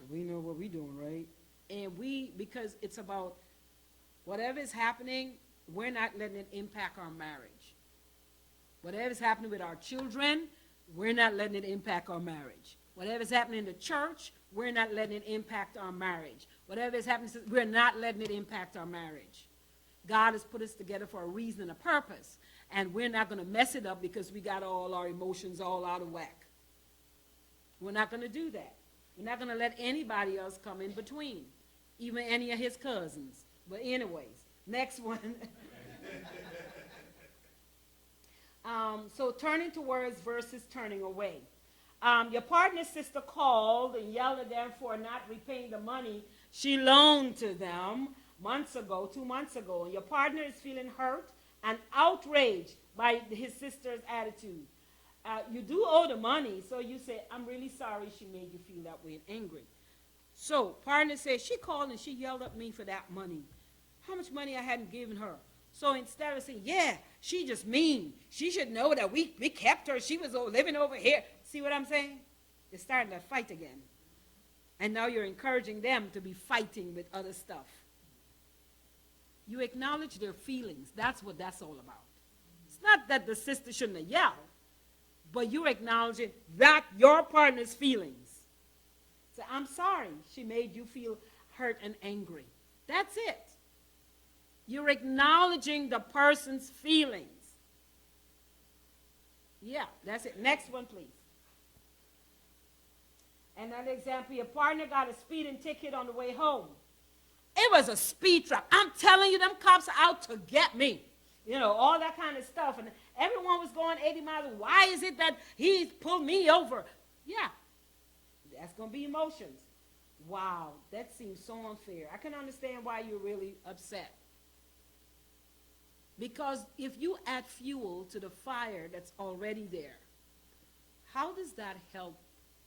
we know what we're doing, right? And because it's about whatever is happening, we're not letting it impact our marriage. Whatever's happening with our children, we're not letting it impact our marriage. Whatever's happening in the church, we're not letting it impact our marriage. Whatever is happening, we're not letting it impact our marriage. God has put us together for a reason and a purpose, and we're not going to mess it up because we got all our emotions all out of whack. We're not going to do that. We're not going to let anybody else come in between, even any of his cousins. But anyways, next one. So turning towards versus turning away. Your partner's sister called and yelled at them for not repaying the money she loaned to them months ago, 2 months ago. And your partner is feeling hurt and outraged by his sister's attitude. You do owe the money, so you say, I'm really sorry she made you feel that way and angry. So partner says, she called and she yelled at me for that money. How much money I hadn't given her. So instead of saying, yeah, she just mean. She should know that we kept her. She was living over here. See what I'm saying? They're starting to fight again. And now you're encouraging them to be fighting with other stuff. You acknowledge their feelings. That's what that's all about. It's not that the sister shouldn't have yelled, but you're acknowledging that your partner's feelings. So I'm sorry she made you feel hurt and angry. That's it. You're acknowledging the person's feelings. Yeah, that's it. Next one, please. Another example, your partner got a speeding ticket on the way home. It was a speed trap. I'm telling you, them cops are out to get me. You know, all that kind of stuff. And everyone was going 80 miles. Why is it that he pulled me over? Yeah, that's going to be emotions. Wow, that seems so unfair. I can understand why you're really upset. Because if you add fuel to the fire that's already there, how does that help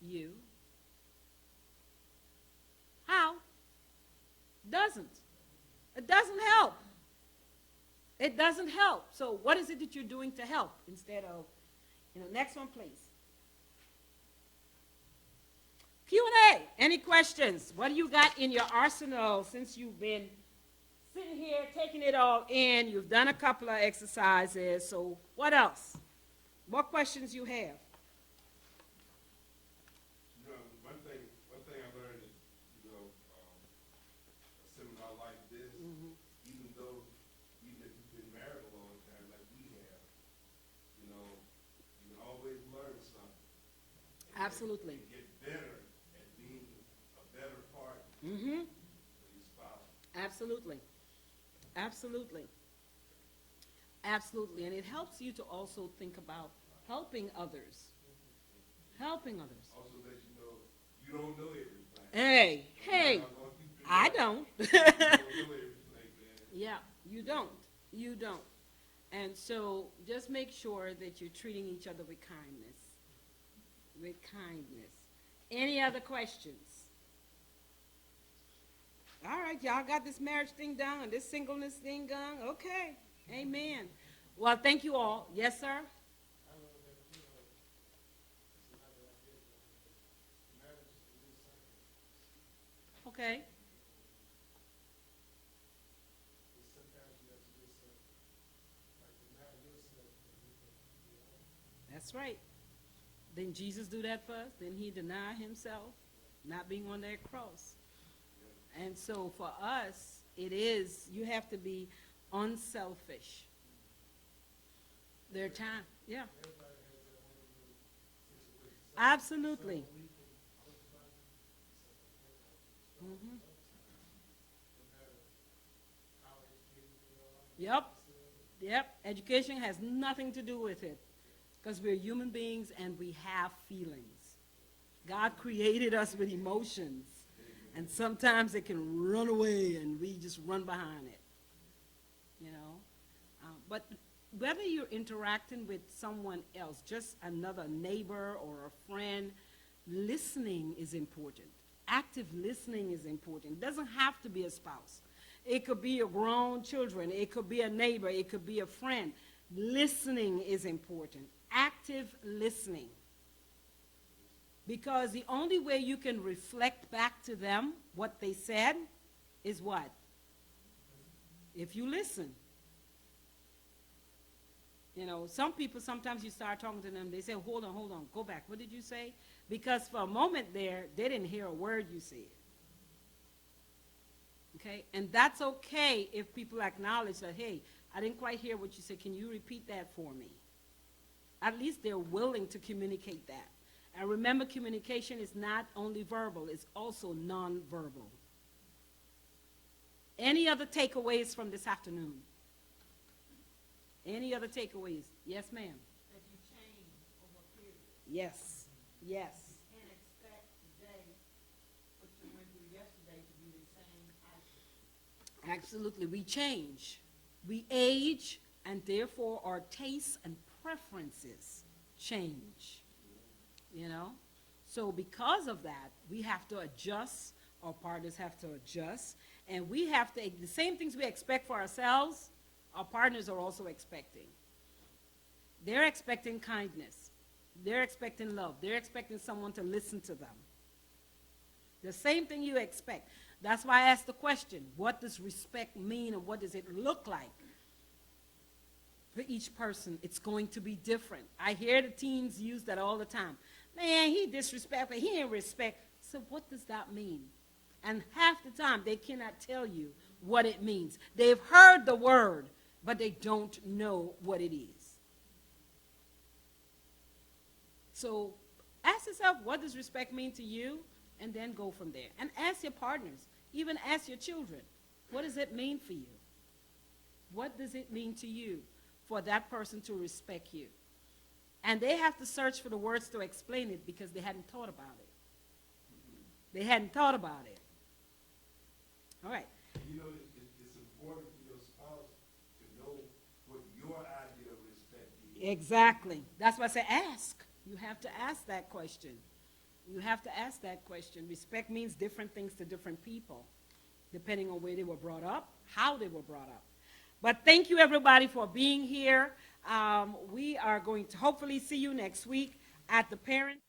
you? How? Doesn't. It doesn't help. It doesn't help. So what is it that you're doing to help instead of, next one, please. Q&A. Any questions? What do you got in your arsenal since you've been sitting here taking it all in? You've done a couple of exercises. So what else? What questions you have? One thing I learned is, a seminar like this, even if you've been married a long time like we have, you can always learn something. Absolutely. And get better at being a better partner Mm-hmm. for your spouse. Absolutely. Absolutely. Absolutely. And it helps you to also think about helping others. Helping others. Also let you know you don't know everything. Hey, No matter how long you've been I married, don't. you don't know everything, man. Yeah, you don't. You don't. And so just make sure that you're treating each other with kindness. With kindness. Any other questions? All right, y'all got this marriage thing done and this singleness thing done? Okay. Amen. Well, thank you all. Yes, sir? Okay. That's right. Didn't Jesus do that for us? Didn't he deny himself, not being on that cross? And so for us, it is, you have to be unselfish. There are times, yeah. Absolutely. Mm-hmm. Yep. Education has nothing to do with it because we're human beings and we have feelings. God created us with emotions, and sometimes it can run away and we just run behind it, But whether you're interacting with someone else, just another neighbor or a friend, listening is important. Active listening is important. It doesn't have to be a spouse. It could be your grown children. It could be a neighbor. It could be a friend. Listening is important. Active listening. Because the only way you can reflect back to them what they said is what? If you listen. Some people, sometimes you start talking to them, they say, hold on, go back. What did you say? Because for a moment there, they didn't hear a word you said. Okay? And that's okay if people acknowledge that, hey, I didn't quite hear what you said. Can you repeat that for me? At least they're willing to communicate that. And remember, communication is not only verbal, it's also nonverbal. Any other takeaways from this afternoon? Any other takeaways? Yes, ma'am. That you change over a period. Yes, yes. You can't expect today what you went through yesterday to be the same action. Absolutely, we change. We age, and therefore our tastes and preferences change. You know? So because of that, we have to adjust, our partners have to adjust, and we have to, the same things we expect for ourselves, our partners are also expecting. They're expecting kindness. They're expecting love. They're expecting someone to listen to them. The same thing you expect. That's why I asked the question, what does respect mean and what does it look like? For each person, it's going to be different. I hear the teens use that all the time. Man, he disrespectful, he ain't respect. So what does that mean? And half the time, they cannot tell you what it means. They've heard the word, but they don't know what it is. So ask yourself, what does respect mean to you? And then go from there. And ask your partners, even ask your children, what does it mean for you? What does it mean to you for that person to respect you? And they have to search for the words to explain it because they hadn't thought about it. They hadn't thought about it. All right. You know, it's important for your spouse to know what your idea of respect is. Exactly. That's why I say ask. You have to ask that question. You have to ask that question. Respect means different things to different people, depending on where they were brought up, how they were brought up. But thank you, everybody, for being here. We are going to hopefully see you next week at the parent.